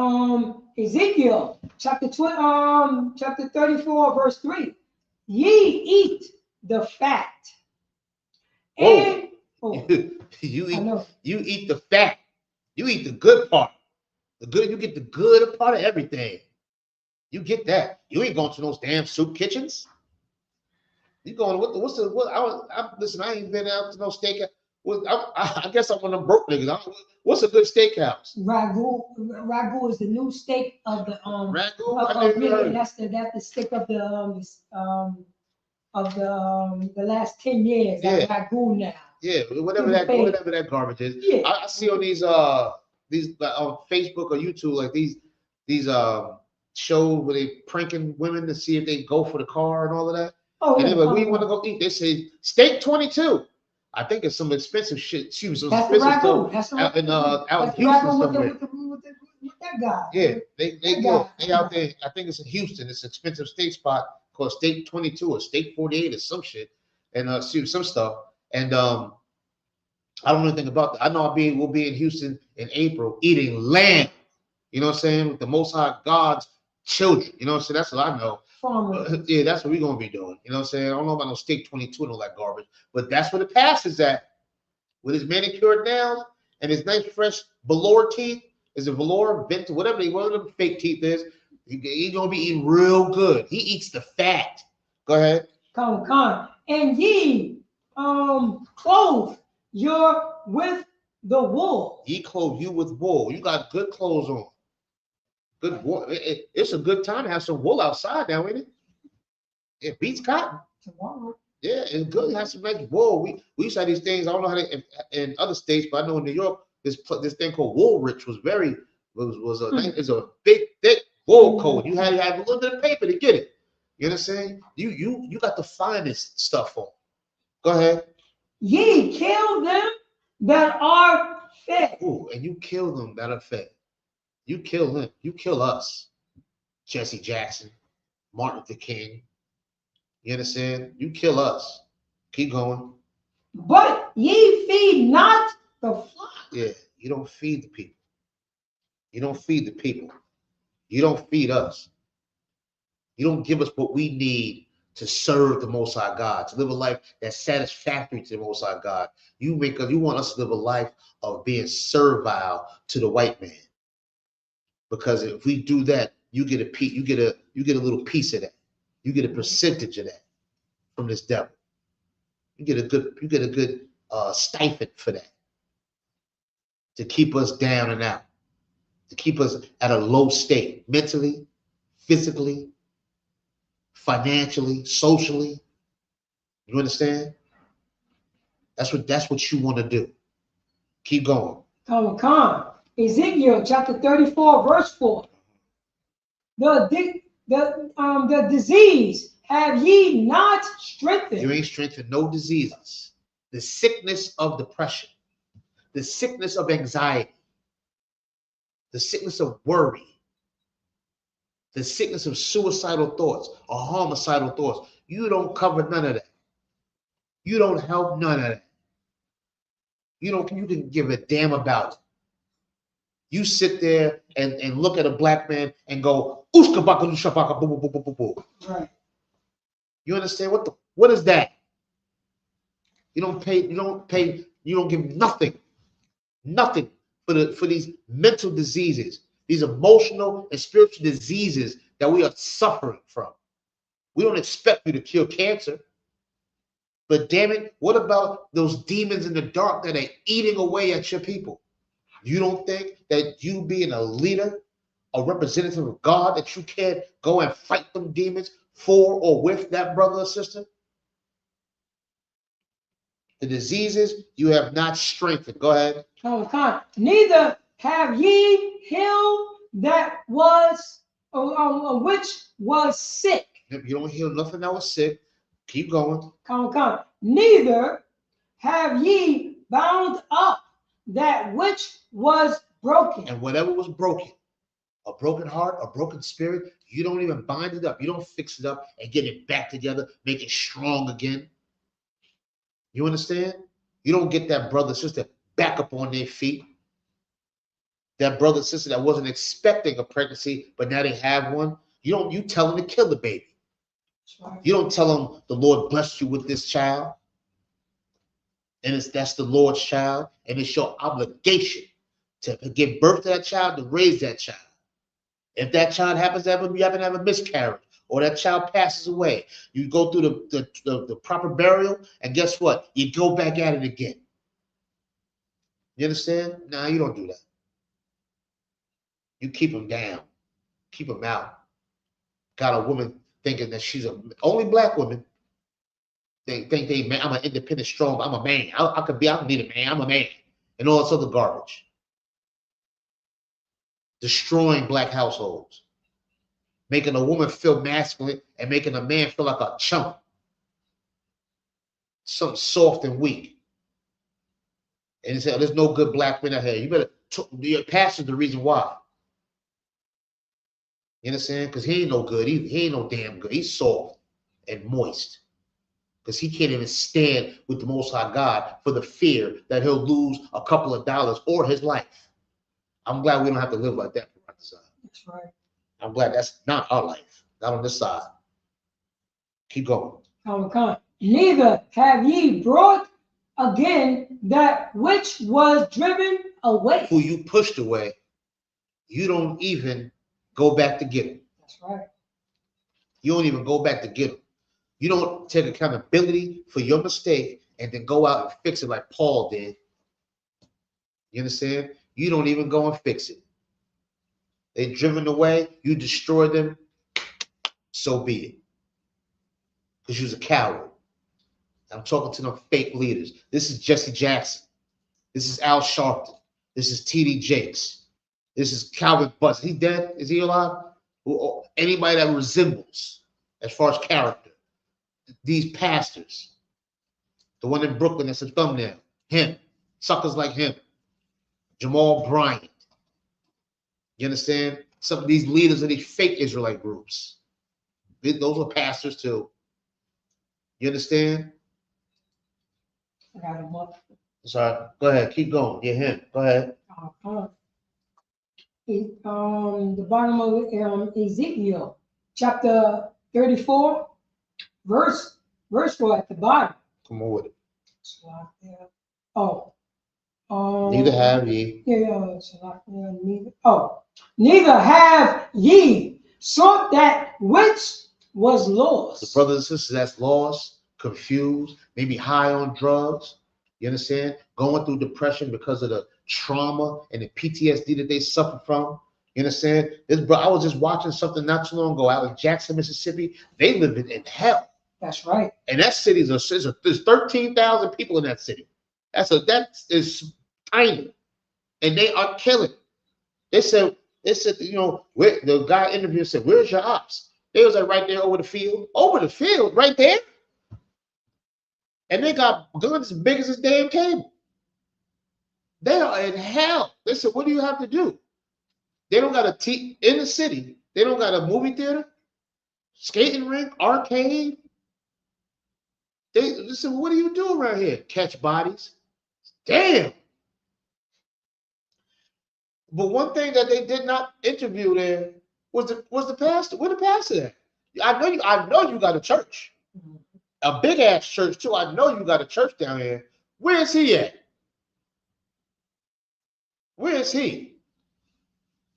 Speaker 2: Ezekiel chapter 34 verse 3. Ye eat the fat. And
Speaker 1: you eat the fat. You eat the good part. You get the good part of everything. You get that. You ain't going to those damn soup kitchens. You going listen, I ain't been out to no steakhouse. I guess I'm one of them broke niggas. What's a good steakhouse?
Speaker 2: Ragu is the new steak of the
Speaker 1: Ragu.
Speaker 2: That's the steak of the last 10 years.
Speaker 1: Yeah.
Speaker 2: Ragu now.
Speaker 1: Yeah, whatever that garbage is.
Speaker 2: Yeah.
Speaker 1: I see on these on Facebook or YouTube like these shows where they pranking women to see if they go for the car and all of that.
Speaker 2: Oh,
Speaker 1: and they're like, "We want to go eat." They say steak 22. I think it's some expensive shit. She was expensive stuff out in Houston somewhere.
Speaker 2: With that guy.
Speaker 1: Yeah, they out there. I think it's in Houston. It's an expensive steak spot called Steak 22 or Steak 48 or some shit, and see some stuff. And I don't know anything about that. I know we'll be in Houston in April eating lamb. You know what I'm saying? With the Most High God's children. You know what I'm saying? That's what I know. Yeah, that's what we're gonna be doing. You know what I'm saying? I don't know about no Steak 22 and all that garbage, but that's where the pastor's at. With his manicured nails and his nice fresh velour teeth. Is it velour, vent, whatever the fake teeth is? He's gonna be eating real good. He eats the fat. Go ahead.
Speaker 2: Come. And ye clothe your with the wool.
Speaker 1: Ye clothe you with wool. You got good clothes on. Good wool. It's a good time to have some wool outside now, ain't it? It beats cotton.
Speaker 2: Tomorrow.
Speaker 1: Yeah, it's good to have some nice wool. We used to have these things. I don't know how they in other states, but I know in New York, this thing called Woolrich was it's a big, thick wool coat. You had to have a little bit of paper to get it. You know what I'm saying? You got the finest stuff on. Go ahead.
Speaker 2: Ye kill them that are fed.
Speaker 1: Ooh, and you kill them that are fed. You kill them. You kill us. Jesse Jackson, Martin Luther King. You understand? You kill us. Keep going.
Speaker 2: But ye feed not the flock.
Speaker 1: Yeah, you don't feed the people. You don't feed the people. You don't feed us. You don't give us what we need to serve the Most High God, to live a life that's satisfactory to the Most High God. You want us to live a life of being servile to the white man. Because if we do that, you get a little piece of that. You get a percentage of that from this devil. You get a good stipend for that. To keep us down and out. To keep us at a low state, mentally, physically, financially, socially. You understand? That's what you want to do. Keep going.
Speaker 2: Come. Ezekiel chapter 34, verse 4. The disease have ye not strengthened.
Speaker 1: You ain't strengthened no diseases. The sickness of depression, the sickness of anxiety, the sickness of worry, the sickness of suicidal thoughts or homicidal thoughts. You don't cover none of that. You don't help none of that. You can give a damn about it. You sit there and look at a black man and go, "Ushka baka lusha baka boo boo boo boo boo."
Speaker 2: Right.
Speaker 1: You understand what is that? You don't give nothing for these mental diseases, these emotional and spiritual diseases that we are suffering from. We don't expect you to cure cancer. But damn it, what about those demons in the dark that are eating away at your people? You don't think that you being a leader, a representative of God, that you can't go and fight them demons for or with that brother or sister? The diseases you have not strengthened. Go ahead.
Speaker 2: Neither have ye healed that was which was sick.
Speaker 1: If you don't heal nothing that was sick, keep going.
Speaker 2: Neither have ye bound up that which was broken.
Speaker 1: And whatever was broken, a broken heart, a broken spirit, you don't even bind it up. You don't fix it up and get it back together, make it strong again. You understand? You don't get that brother, sister back up on their feet. That brother, sister that wasn't expecting a pregnancy, but now they have one. You tell them to kill the baby.
Speaker 2: Right.
Speaker 1: You don't tell them the Lord blessed you with this child. And that's the Lord's child. And it's your obligation to give birth to that child, to raise that child. If that child happens to have a miscarriage, or that child passes away, you go through the proper burial, and guess what? You go back at it again. You understand? No, you don't do that. You keep them down. Keep them out. Got a woman thinking that she's only black women. They think I'm an independent, strong, I'm a man. I don't need a man, I'm a man. And all this other garbage. Destroying black households. Making a woman feel masculine and making a man feel like a chump. Something soft and weak. And they say, there's no good black men out here. You better, your pastor's the reason why. You understand? Because he ain't no good either. He ain't no damn good. He's soft and moist. Because he can't even stand with the Most High God for the fear that he'll lose a couple of dollars or his life. I'm glad we don't have to live like that on this side.
Speaker 2: That's right.
Speaker 1: I'm glad that's not our life. Not on this side. Keep going.
Speaker 2: Neither have ye brought again that which was driven away.
Speaker 1: Who you pushed away, you don't even go back to get him.
Speaker 2: That's right.
Speaker 1: You don't even go back to get him. You don't take accountability for your mistake and then go out and fix it like Paul did. You understand? You don't even go and fix it. They're driven away. You destroy them. So be it. Because you're a coward. I'm talking to them fake leaders. This is Jesse Jackson. This is Al Sharpton. This is T.D. Jakes. This is Calvin Butts. Is he dead? Is he alive? Anybody that resembles, as far as character, these pastors. The one in Brooklyn that's a thumbnail. Him. Suckers like him. Jamal Bryant. You understand? Some of these leaders of these fake Israelite groups. Those are pastors too. You understand?
Speaker 2: I got him up.
Speaker 1: Sorry. Go ahead. Keep going. Yeah, him. Go ahead.
Speaker 2: The bottom of Ezekiel, chapter 34, verse 4 at the bottom.
Speaker 1: Come on with it.
Speaker 2: Oh.
Speaker 1: Neither have ye.
Speaker 2: Neither have ye sought that which was lost.
Speaker 1: The brothers and sisters that's lost, confused, maybe high on drugs. You understand? Going through depression because of the trauma and the PTSD that they suffer from. You understand? I was just watching something not too long ago out in Jackson, Mississippi. They live in hell.
Speaker 2: That's right.
Speaker 1: And that city there's 13,000 people in that city. That is tiny, and they are killing. They said, you know, where the guy interviewed said, "Where's your ops?" They was like right there over the field, right there, and they got guns as big as this damn cable. They are in hell. They said, "What do you have to do?" They don't got in the city. They don't got a movie theater, skating rink, arcade. They said, "What do you do around here? Catch bodies." Damn. But one thing that they did not interview there was the pastor. Where the pastor at? I know you got a church. A big ass church too. I know you got a church down here. Where is he at? Where is he?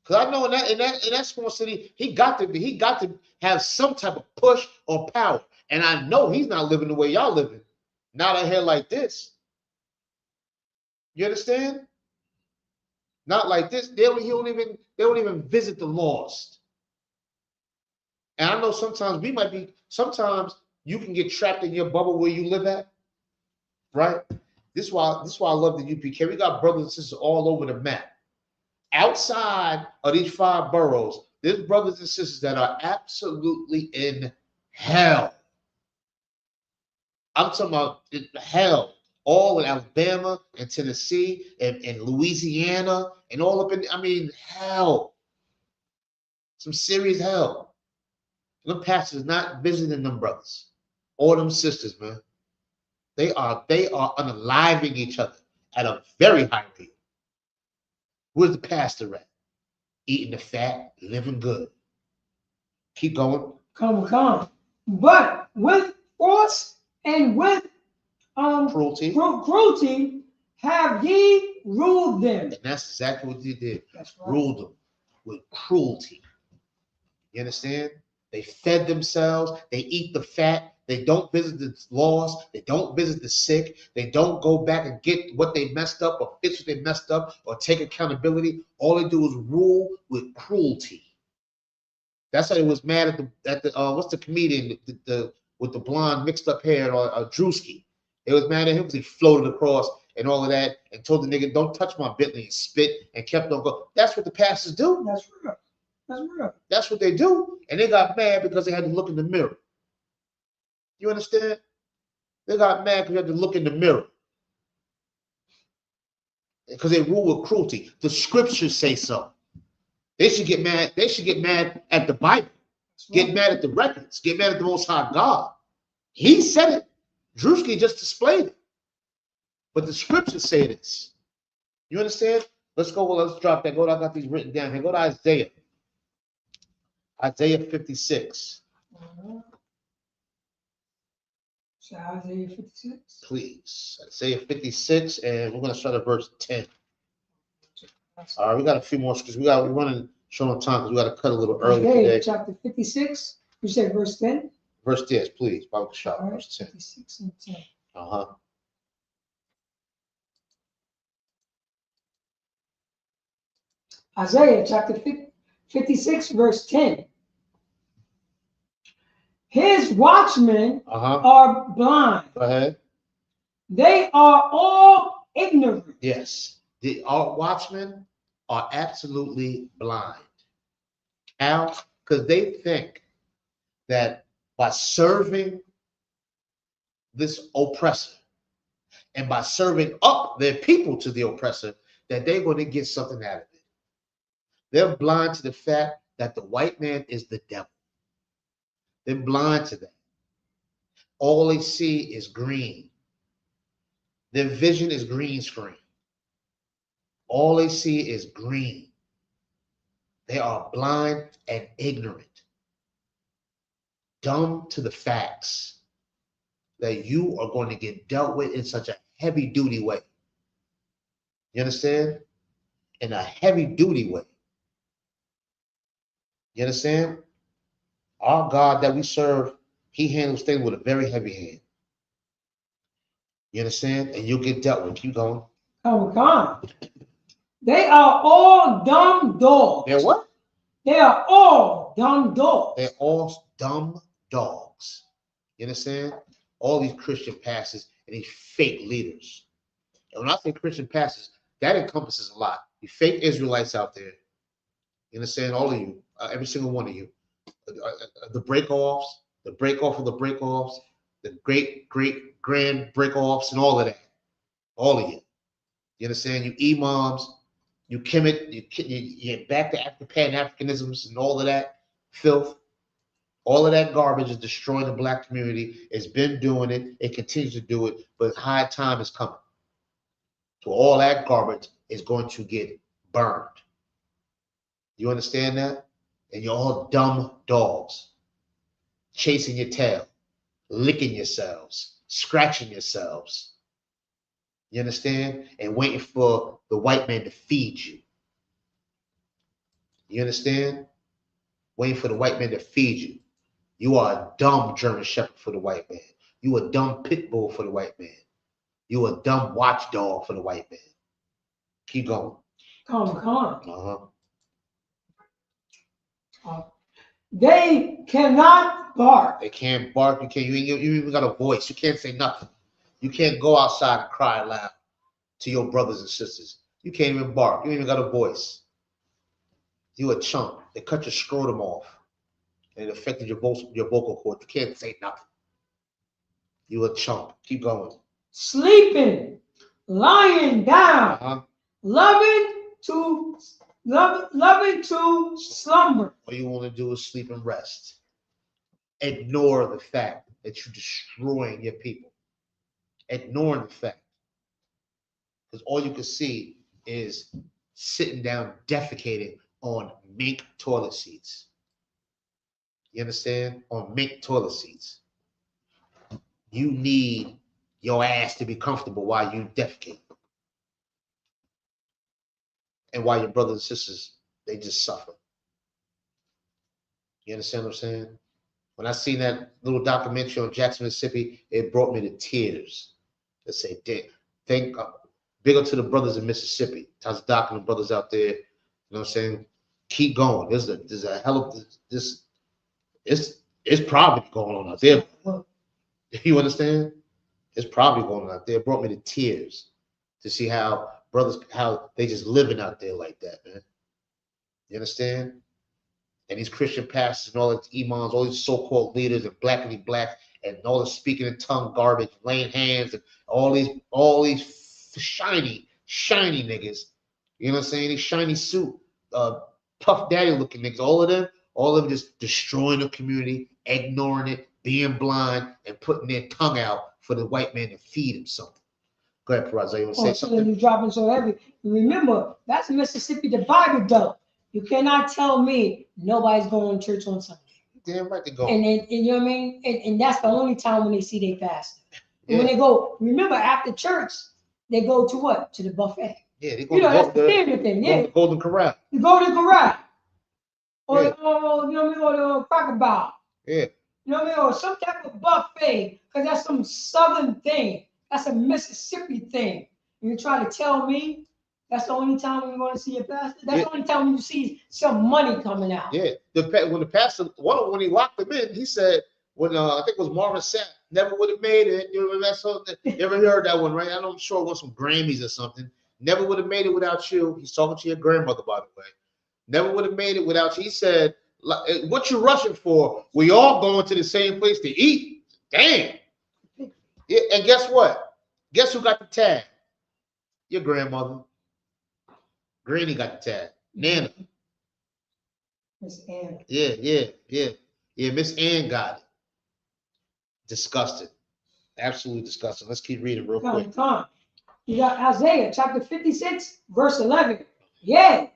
Speaker 1: Because I know in that small city, he got to have some type of push or power. And I know he's not living the way y'all living. Not out here like this. You understand? Not like this. They don't even visit the lost. And I know sometimes sometimes you can get trapped in your bubble where you live at. Right? This is why I love the UPK. We got brothers and sisters all over the map. Outside of these 5 boroughs, there's brothers and sisters that are absolutely in hell. I'm talking about hell. All in Alabama and Tennessee and Louisiana and all up in, hell. Some serious hell. Them pastors not visiting them brothers or them sisters, man. They are unaliving each other at a very high rate. Where's the pastor at? Eating the fat, living good. Keep going.
Speaker 2: Come. But with force and with cruelty have ye ruled them.
Speaker 1: And that's exactly what you did.
Speaker 2: That's right.
Speaker 1: Ruled them with cruelty. You understand? They fed themselves. They eat the fat. They don't visit the lost. They don't visit the sick. They don't go back and get what they messed up or fix what they messed up or take accountability. All they do is rule with cruelty. That's why he was mad at the what's the comedian with the blonde mixed up hair or Drewski. They was mad at him because he floated across and all of that and told the nigga, "Don't touch my Bentley," and spit and kept on going. That's what the pastors do.
Speaker 2: That's real. That's real.
Speaker 1: That's what they do. And they got mad because they had to look in the mirror. You understand? They got mad because they had to look in the mirror. Because they rule with cruelty. The scriptures say so. They should get mad. They should get mad at the Bible. Get mad at the records. Get mad at the Most High God. He said it. Drewski just displayed it. But the scriptures say this. You understand? Let's go. Well, let's drop that. I got these written down here. Go to Isaiah. Isaiah 56.
Speaker 2: So Isaiah 56.
Speaker 1: Please. Isaiah 56, and we're going to start at verse 10. All right, we got a few more because we're running short on time because we got to cut a little early
Speaker 2: Isaiah
Speaker 1: today.
Speaker 2: Chapter 56. You said verse 10?
Speaker 1: Verse 10, please. Bible shop,
Speaker 2: All right,
Speaker 1: verse 10.
Speaker 2: 56 and 10. Isaiah chapter 56, verse 10. His watchmen are blind.
Speaker 1: Go ahead.
Speaker 2: They are all ignorant.
Speaker 1: Yes. Our watchmen are absolutely blind. How? Because they think that by serving this oppressor and by serving up their people to the oppressor, that they're going to get something out of it. They're blind to the fact that the white man is the devil. They're blind to that. All they see is green. Their vision is green screen. All they see is green. They are blind and ignorant, dumb to the facts that you are going to get dealt with in such a heavy duty way. You understand? In a heavy duty way. You understand? Our God that we serve, he handles things with a very heavy hand. You understand? And you'll get dealt with. Keep going.
Speaker 2: Oh, God. They are all dumb dogs.
Speaker 1: They're what?
Speaker 2: They are all dumb dogs.
Speaker 1: They're all dumb dogs. You understand? All these Christian pastors and these fake leaders. And when I say Christian pastors, that encompasses a lot. You fake Israelites out there. You understand? All of you, every single one of you. The break-offs, the break-off of the break-offs, the great grand break-offs, and all of that. All of you. You understand? You imams, you Kemet, you back to Pan-Africanisms and all of that filth. All of that garbage is destroying the black community. It's been doing it. It continues to do it. But high time is coming. So all that garbage is going to get burned. You understand that? And you're all dumb dogs. Chasing your tail. Licking yourselves. Scratching yourselves. You understand? And waiting for the white man to feed you. You understand? Waiting for the white man to feed you. You are a dumb German Shepherd for the white man. You a dumb pit bull for the white man. You a dumb watchdog for the white man. Keep going.
Speaker 2: Come. They cannot bark.
Speaker 1: They can't bark. You even got a voice. You can't say nothing. You can't go outside and cry loud to your brothers and sisters. You can't even bark. You ain't even got a voice. You a chump. They cut your scrotum off. And it affected your vocal cord. You can't say nothing. You a chump. Keep going.
Speaker 2: Sleeping, lying down, loving to slumber.
Speaker 1: All you want to do is sleep and rest. Ignore the fact that you're destroying your people. Ignoring the fact. Because all you can see is sitting down defecating on mink toilet seats. You understand? On mink toilet seats. You need your ass to be comfortable while you defecate. And while your brothers and sisters, they just suffer. You understand what I'm saying? When I seen that little documentary on Jackson, Mississippi, it brought me to tears. To say, thank God. Big up to the brothers in Mississippi. Taz Doc and the brothers out there. You know what I'm saying? Keep going. There's a hell of this. It's probably going on out there. You understand? It's probably going on out there. It brought me to tears to see how brothers, how they just living out there like that, man. You understand? And these Christian pastors and all these imams, all these so-called leaders and blackity black and all the speaking in tongue garbage, laying hands and all these shiny niggas. You know what I'm saying? These shiny suit, Puff Daddy looking niggas, all of them just destroying the community, ignoring it, being blind, and putting their tongue out for the white man to feed him something. Go ahead, Peraza. You want to say something?
Speaker 2: You're dropping so heavy. Remember, that's Mississippi, the Bible Belt. You cannot tell me nobody's going to church on Sunday.
Speaker 1: Damn right they go.
Speaker 2: And you know what I mean? And that's the only time when they see their pastor. And
Speaker 1: Yeah.
Speaker 2: when they go, remember, after church, they go to what? To the buffet.
Speaker 1: Yeah, they go
Speaker 2: That's the favorite thing. Yeah.
Speaker 1: The Golden Corral.
Speaker 2: You go to the Corral. Or,
Speaker 1: Yeah.
Speaker 2: you know what I mean? Or the Cracker Barrel.
Speaker 1: Yeah.
Speaker 2: You know what I mean? Or some type of buffet. Because that's some Southern thing. That's a Mississippi thing. And you try to tell me that's the only time when you're going to see your pastor? That's the only time when you see some money coming out.
Speaker 1: Yeah. When the pastor, when he locked him in, he said, when I think it was Marvin Sapp, never would have made it. You remember that song? You ever heard that one, right? I'm sure it was some Grammys or something. Never would have made it without you. He's talking to your grandmother, by the way. Never would have made it without you. He said, what you rushing for? We all going to the same place to eat. Damn. Yeah, and guess what? Guess who got the tag? Your grandmother. Granny got the tag. Nana.
Speaker 2: Miss Ann.
Speaker 1: Yeah. Miss Ann got it. Disgusting. Absolutely disgusting. Let's keep reading real quick.
Speaker 2: Come. You got Isaiah chapter 56, verse 11. Yeah,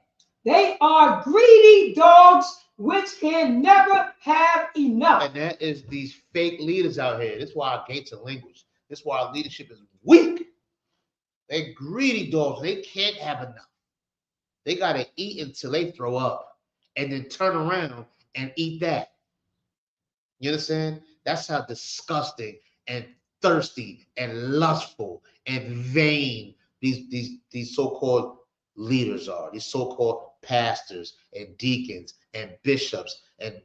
Speaker 2: they are greedy dogs which can never have enough.
Speaker 1: And that is these fake leaders out here. That's why our gates are languish. That's why our leadership is weak. They're greedy dogs. They can't have enough. They got to eat until they throw up and then turn around and eat that. You understand? That's how disgusting and thirsty and lustful and vain these so-called leaders are. These so-called pastors and deacons and bishops and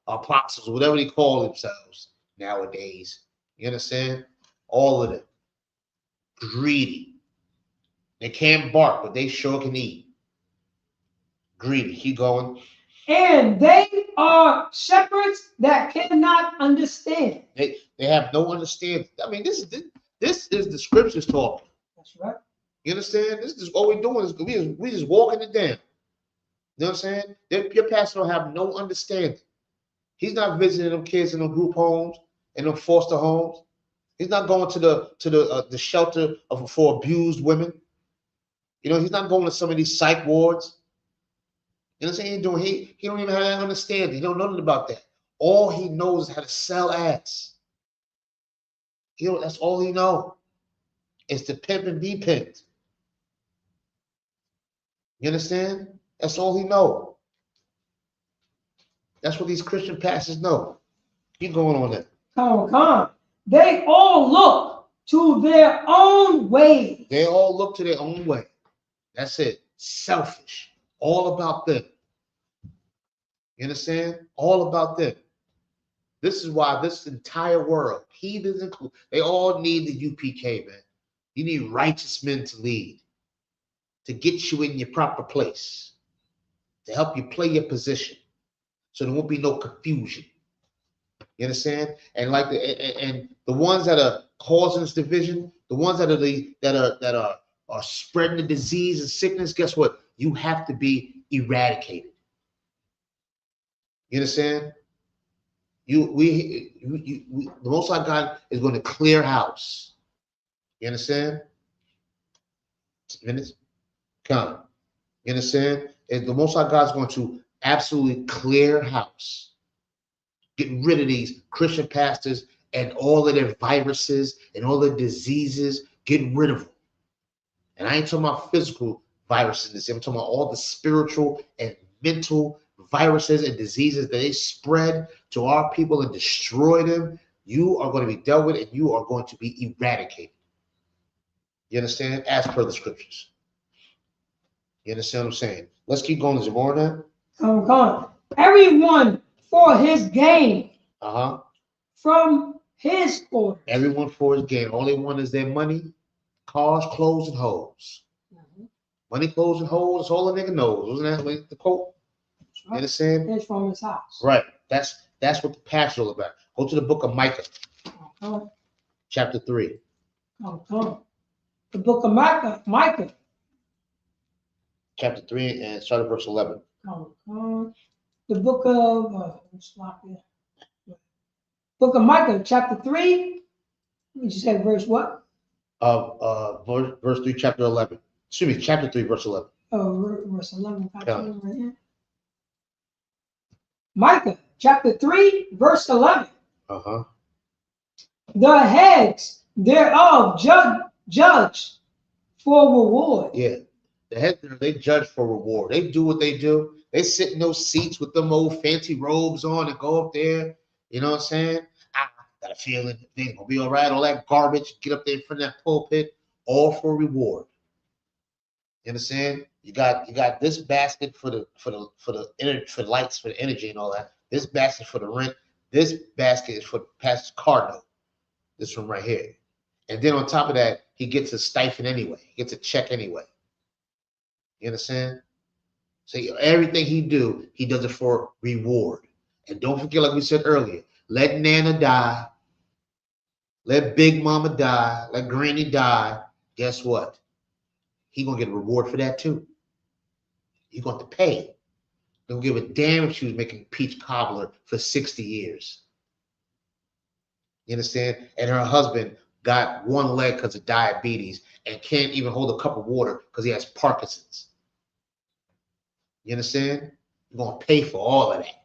Speaker 1: apostles, whatever they call themselves nowadays. You understand? All of them. Greedy. They can't bark, but they sure can eat. Greedy. Keep going.
Speaker 2: And they are shepherds that cannot understand.
Speaker 1: They have no understanding. I mean, this is the scriptures talking.
Speaker 2: That's right.
Speaker 1: You understand? This is all we're doing is we just walking it down. You know what I'm saying? Your pastor don't have no understanding. He's not visiting them kids in them group homes and them foster homes. He's not going to the shelter for abused women. You know, he's not going to some of these psych wards. You know what I'm saying? He don't even have that understanding. He don't know nothing about that. All he knows is how to sell ass. You know, that's all he know. It's to pimp and be pimped. You understand? That's all he know. That's what these Christian pastors know. Keep going on that.
Speaker 2: Come on. They all look to their own ways.
Speaker 1: They all look to their own way. That's it. Selfish. All about them. You understand? All about them. This is why this entire world, heathens include, they all need the UPK, man. You need righteous men to lead, to get you in your proper place, to help you play your position, so there won't be no confusion. You understand? And like the ones that are causing this division, the ones that are spreading the disease and sickness, guess what? You have to be eradicated. You understand? The Most High God is going to clear house. You understand? Minutes? Come. You understand? And the Most High God is going to absolutely clear house. Getting rid of these Christian pastors and all of their viruses and all the diseases, getting rid of them. And I ain't talking about physical viruses. I'm talking about all the spiritual and mental viruses and diseases that they spread to our people and destroy them. You are going to be dealt with and you are going to be eradicated. You understand? As per the scriptures. You understand what I'm saying? Let's keep going. Is there more than that?
Speaker 2: Come on. Everyone for his gain. From his quarters.
Speaker 1: Everyone for his gain. Only one is their money, cars, clothes, and hoes. Money, clothes, and hoes. That's all a nigga knows. Wasn't that like the quote? You understand?
Speaker 2: It's from his house.
Speaker 1: Right. That's what the pastor is all about. Go to the book of Micah. Chapter 3.
Speaker 2: The book of Micah.
Speaker 1: Chapter 3 and start at verse 11.
Speaker 2: The book of book of Micah, chapter 3. You said verse what?
Speaker 1: Verse 3, chapter 11. Excuse me, chapter 3, verse 11.
Speaker 2: Oh, verse 11. Right here. Micah, chapter 3, verse 11. The heads thereof judge for reward.
Speaker 1: Yeah, the heads they judge for reward. They do what they do. They sit in those seats with them old fancy robes on and go up there. You know what I'm saying? I got a feeling things gonna be all right. All that garbage, get up there in front of that pulpit, all for reward. You understand? You got this basket for the lights, for the energy and all that. This basket for the rent. This basket is for Pastor Cardinal. This one right here. And then on top of that, he gets a stipend anyway. He gets a check anyway. You understand? So everything he does it for reward. And don't forget, like we said earlier, let Nana die. Let Big Mama die. Let Granny die. Guess what? He's going to get a reward for that too. He's going to pay. Don't give a damn if she was making peach cobbler for 60 years. You understand? And her husband got one leg because of diabetes and can't even hold a cup of water because he has Parkinson's. You understand? You're going to pay for all of that.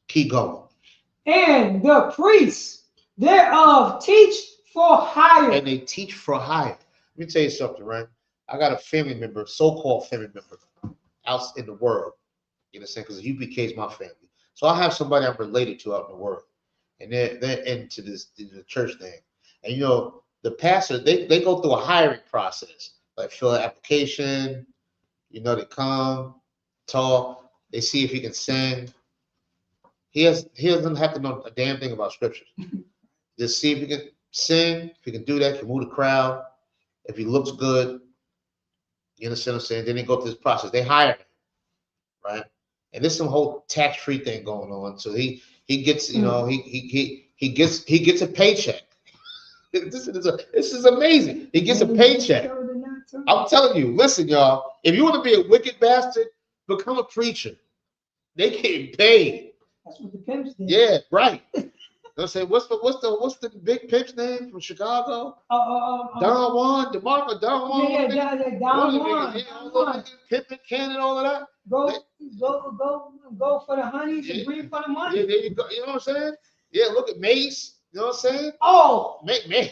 Speaker 1: Keep going.
Speaker 2: And the priests thereof teach for hire.
Speaker 1: And they teach for hire. Let me tell you something, right? I got a family member, so-called family member, out in the world. You understand? Because the UPK is my family. So I have somebody I'm related to out in the world. And they're into the church thing. And you know, the pastor, they go through a hiring process. Like fill an application, you know, they come, talk, they see if he can sing. He doesn't have to know a damn thing about scriptures. Just see if he can sing, if he can do that, if he can move the crowd, if he looks good, You understand what I'm saying? Then they go through this process. They hire him, right? And there's some whole tax-free thing going on. So he gets, you know, he gets a paycheck. This is amazing. He gets a paycheck. I'm telling you, listen, y'all. If you want to be a wicked bastard, become a preacher. They get paid.
Speaker 2: That's what the pimps did.
Speaker 1: Yeah, right. They'll say, what's the big pimp's name from Chicago? Don Juan, DeMarco, Don Juan.
Speaker 2: Yeah, Don Juan.
Speaker 1: Pimpin' Ken and all of that.
Speaker 2: Go for the honeys and bring for the money.
Speaker 1: Yeah, there you go. You know what I'm saying? Yeah, look at Mace. You know what I'm saying?
Speaker 2: Oh,
Speaker 1: Mace.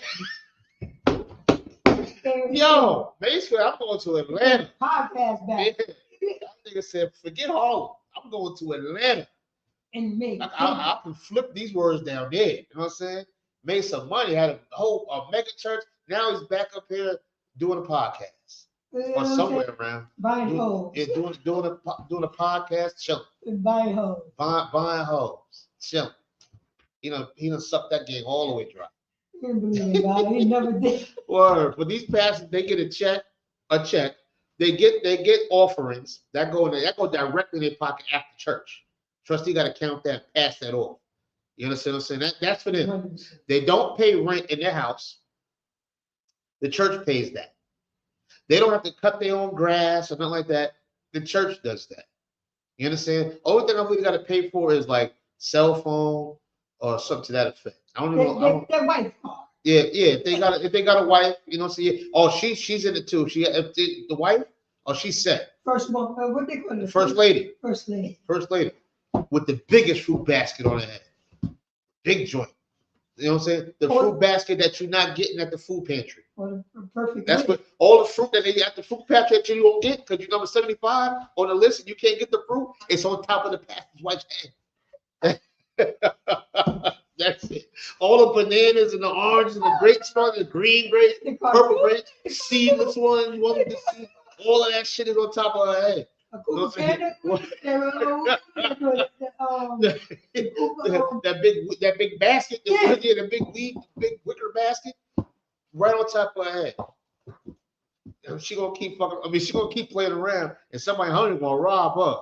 Speaker 1: Yo, Mace, I'm going to Atlanta.
Speaker 2: Podcast back.
Speaker 1: Yeah. That nigga said, forget Harlem. I'm going to Atlanta.
Speaker 2: And Mace.
Speaker 1: I can flip these words down there. You know what I'm saying? Made some money, had a whole mega church. Now he's back up here doing a podcast. Or somewhere around.
Speaker 2: Buying hoes.
Speaker 1: Yeah, doing a podcast, chilling.
Speaker 2: Buying hoes.
Speaker 1: Buying hoes. Chilling. He done sucked that game all the way dry.
Speaker 2: He didn't believe in God. He never did.
Speaker 1: Word. But these pastors, they get a check. They get offerings that go directly in their pocket after church. Trustee got to count that, pass that off. You understand what I'm saying? That's for them.
Speaker 2: 100%.
Speaker 1: They don't pay rent in their house. The church pays that. They don't have to cut their own grass or nothing like that. The church does that. You understand? Only thing I really got to pay for is like cell phone or something to that effect. I don't even know.
Speaker 2: Their wife car.
Speaker 1: Yeah. If they got a wife, you know, see, she's in it too. The wife, she's set.
Speaker 2: First one, what they call it?
Speaker 1: First lady.
Speaker 2: First lady.
Speaker 1: First lady, with the biggest fruit basket on her head, big joint. You know what I'm saying? The fruit basket that you're not getting at the food pantry.
Speaker 2: Perfect.
Speaker 1: That's what all the fruit that they at the fruit pantry that you don't get because you're number 75 on the list and you can't get the fruit. It's on top of the pastor's wife's head. That's it. All the bananas and the oranges and the grapes, the green grapes, purple grapes, seedless ones, all of that shit is on top of her head. That big basket, the big wicker basket, right on top of her head. And she gonna keep fucking. I mean, she gonna keep playing around, and somebody hungry gonna rob her.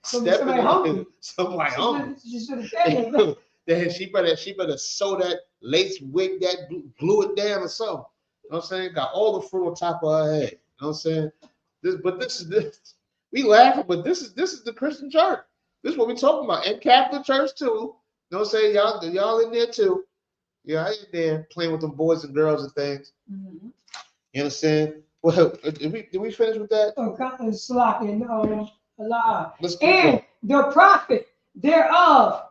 Speaker 1: Somebody hungry. Then she better sew that lace wig, that glue it down or something. You know what I'm saying? Got all the fruit on top of her head. You know what I'm saying? This is we laughing, but this is the Christian church. This is what we talking about. And Catholic church too. You know what I'm saying? Y'all in there too. Yeah, I in there playing with them boys and girls and things. Mm-hmm. You understand? Well, did we finish with that?
Speaker 2: And the profit thereof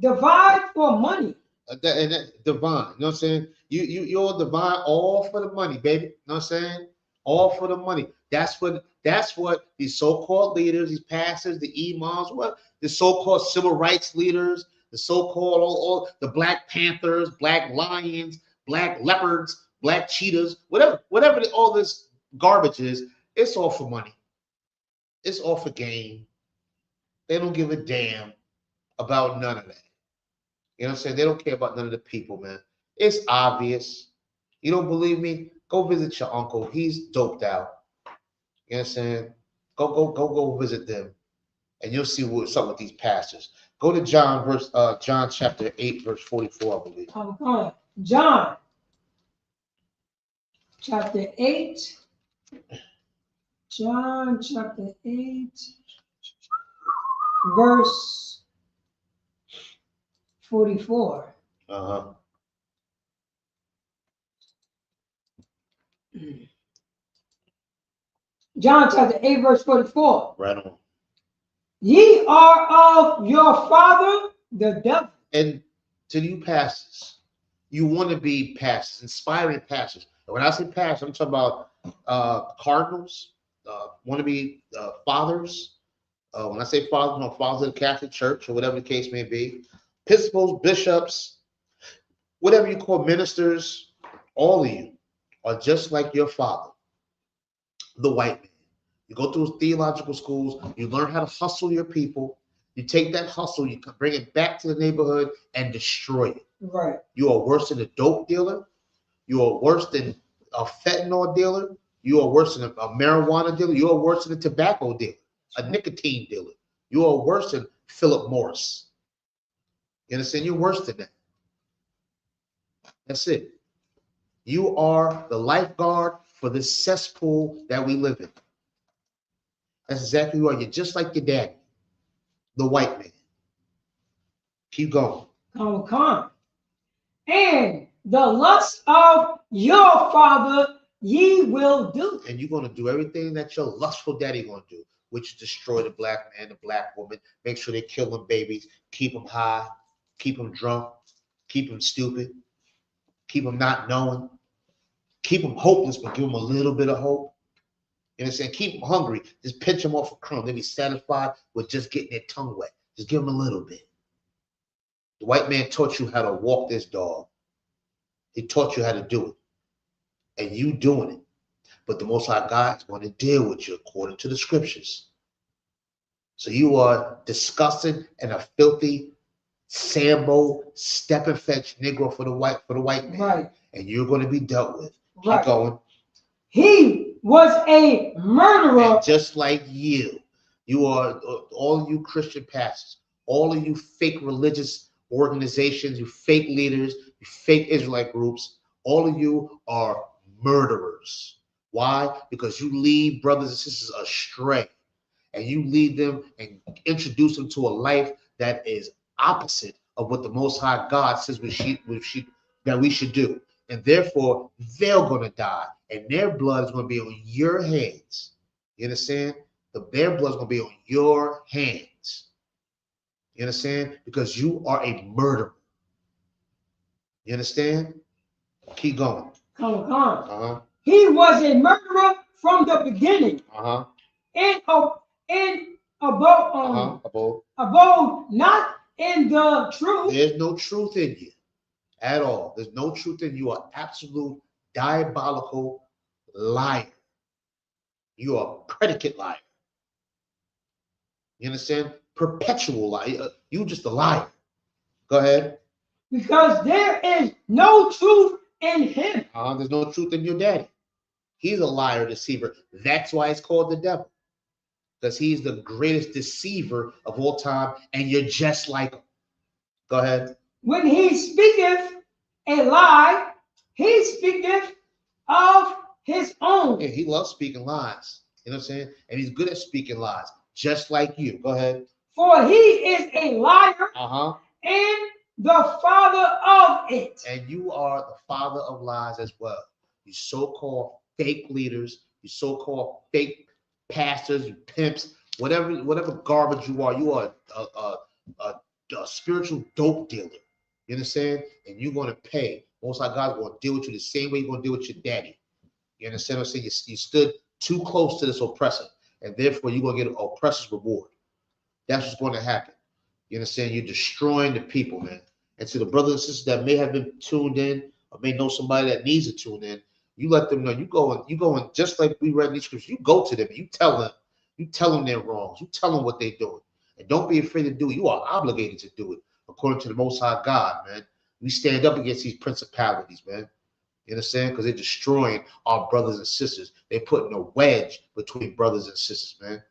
Speaker 2: divide for money.
Speaker 1: That divine, you know what I'm saying? You're divine, all for the money, baby. You know what I'm saying? All for the money. That's what these so-called leaders, these pastors, the imams, what the so-called civil rights leaders, the so-called all the Black Panthers, Black Lions, Black Leopards, Black Cheetahs, whatever all this garbage is, it's all for money. It's all for gain. They don't give a damn about none of that. You know what I'm saying? They don't care about none of the people, man. It's obvious. You don't believe me? Go visit your uncle. He's doped out. You know what I'm saying? Go visit them. And you'll see what's up with these pastors. Go to John chapter 8, verse 44, I believe.
Speaker 2: I'm going. John chapter 8. John chapter 8, verse 44.
Speaker 1: Uh-huh.
Speaker 2: John chapter 8, verse 44.
Speaker 1: Right on.
Speaker 2: Ye are of your father, the devil.
Speaker 1: And to you pastors, you want to be pastors, inspiring pastors. And when I say pastors, I'm talking about cardinals, want to be fathers. When I say fathers, I'm fathers of the Catholic Church or whatever the case may be. Episcopals, bishops, whatever you call ministers, all of you are just like your father, the white man. You go through theological schools, you learn how to hustle your people. You take that hustle, you bring it back to the neighborhood and destroy it.
Speaker 2: Right.
Speaker 1: You are worse than a dope dealer. You are worse than a fentanyl dealer, you are worse than a marijuana dealer, you are worse than a tobacco dealer, a nicotine dealer. You are worse than Philip Morris. You understand? You're worse than that. That's it. You are the lifeguard for this cesspool that we live in. That's exactly who you are. You're just like your daddy, the white man. Keep going.
Speaker 2: Come. And the lust of your father ye will do.
Speaker 1: And you're going to do everything that your lustful daddy going to do, which is destroy the black man, the black woman, make sure they kill them babies, keep them high, keep them drunk, keep them stupid, keep them not knowing, keep them hopeless, but give them a little bit of hope. You understand? Keep them hungry. Just pinch them off a crumb. They'll be satisfied with just getting their tongue wet. Just give them a little bit. The white man taught you how to walk this dog. He taught you how to do it. And you doing it. But the Most High God is going to deal with you according to the scriptures. So you are disgusting and a filthy Sambo, step and fetch Negro for the white man.
Speaker 2: Right.
Speaker 1: And you're going to be dealt with.
Speaker 2: Right.
Speaker 1: Keep going.
Speaker 2: He was a murderer.
Speaker 1: And just like you are, all of you Christian pastors, all of you fake religious organizations, you fake leaders, you fake Israelite groups, all of you are murderers. Why? Because you lead brothers and sisters astray, and you lead them and introduce them to a life that is opposite of what the Most High God says we should do. And therefore, they're going to die, and their blood is going to be on your hands. You understand? Their blood is going to be on your hands. You understand? Because you are a murderer. You understand? Keep going.
Speaker 2: Come.
Speaker 1: Uh-huh.
Speaker 2: He was a murderer from the beginning.
Speaker 1: Uh-huh.
Speaker 2: And abode not in the truth.
Speaker 1: There's no truth in you at all. There's no truth in you. You are absolute diabolical liar. You are a predicate liar. You understand? Perpetual liar. You just a liar. Go ahead.
Speaker 2: Because there is no truth in him.
Speaker 1: There's no truth in your daddy. He's a liar, deceiver. That's why it's called the devil. Because he's the greatest deceiver of all time, and you're just like him. Go ahead.
Speaker 2: When he speaketh a lie, he speaketh of his own.
Speaker 1: Yeah, he loves speaking lies. You know what I'm saying? And he's good at speaking lies, just like you. Go ahead.
Speaker 2: For he is a liar and the father of it.
Speaker 1: And you are the father of lies as well. You so-called fake leaders, you so-called fake pastors, you pimps, whatever garbage you are a spiritual dope dealer. You understand? And you're going to pay. Most High God's going to deal with you the same way you're going to deal with your daddy. You understand what I'm saying? You stood too close to this oppressor, and therefore you're going to get an oppressor's reward. That's what's going to happen. You understand? You're destroying the people, man. And to the brothers and sisters that may have been tuned in or may know somebody that needs to tune in, you let them know. You go and just like we read in these scriptures, you go to them, you tell them their wrongs, you tell them what they're doing. And don't be afraid to do it. You are obligated to do it according to the Most High God, man. We stand up against these principalities, man. You understand? Because they're destroying our brothers and sisters. They're putting a wedge between brothers and sisters, man.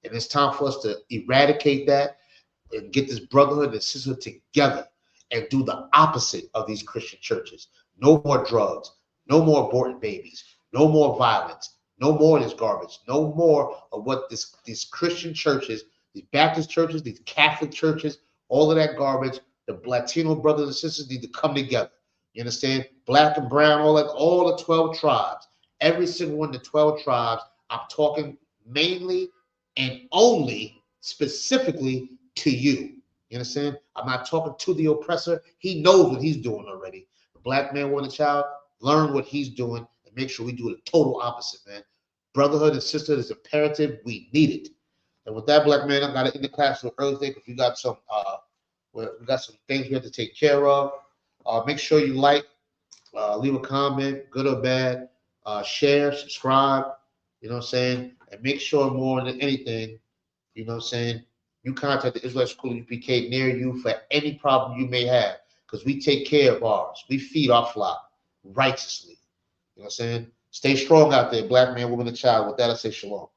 Speaker 1: And it's time for us to eradicate that and get this brotherhood and sisterhood together and do the opposite of these Christian churches. No more drugs, no more aborted babies, no more violence, no more of this garbage, no more of what these Christian churches, these Baptist churches, these Catholic churches, all of that garbage. The Latino brothers and sisters need to come together. You understand? Black and brown, all the 12 tribes, every single one of the 12 tribes. I'm talking mainly and only specifically to you. You understand? I'm not talking to the oppressor. He knows what he's doing already. The black man want a child, learn what he's doing and make sure we do the total opposite, man. Brotherhood and sisterhood is imperative. We need it. And with that, black man, I got to end the class for early thing because we got some things we have to take care of. Make sure you like, leave a comment, good or bad, share, subscribe, you know what I'm saying? And make sure more than anything, you know what I'm saying, you contact the Israelite School of UPK near you for any problem you may have, because we take care of ours. We feed our flock righteously. You know what I'm saying? Stay strong out there, black man, woman, and child. With that, I say shalom.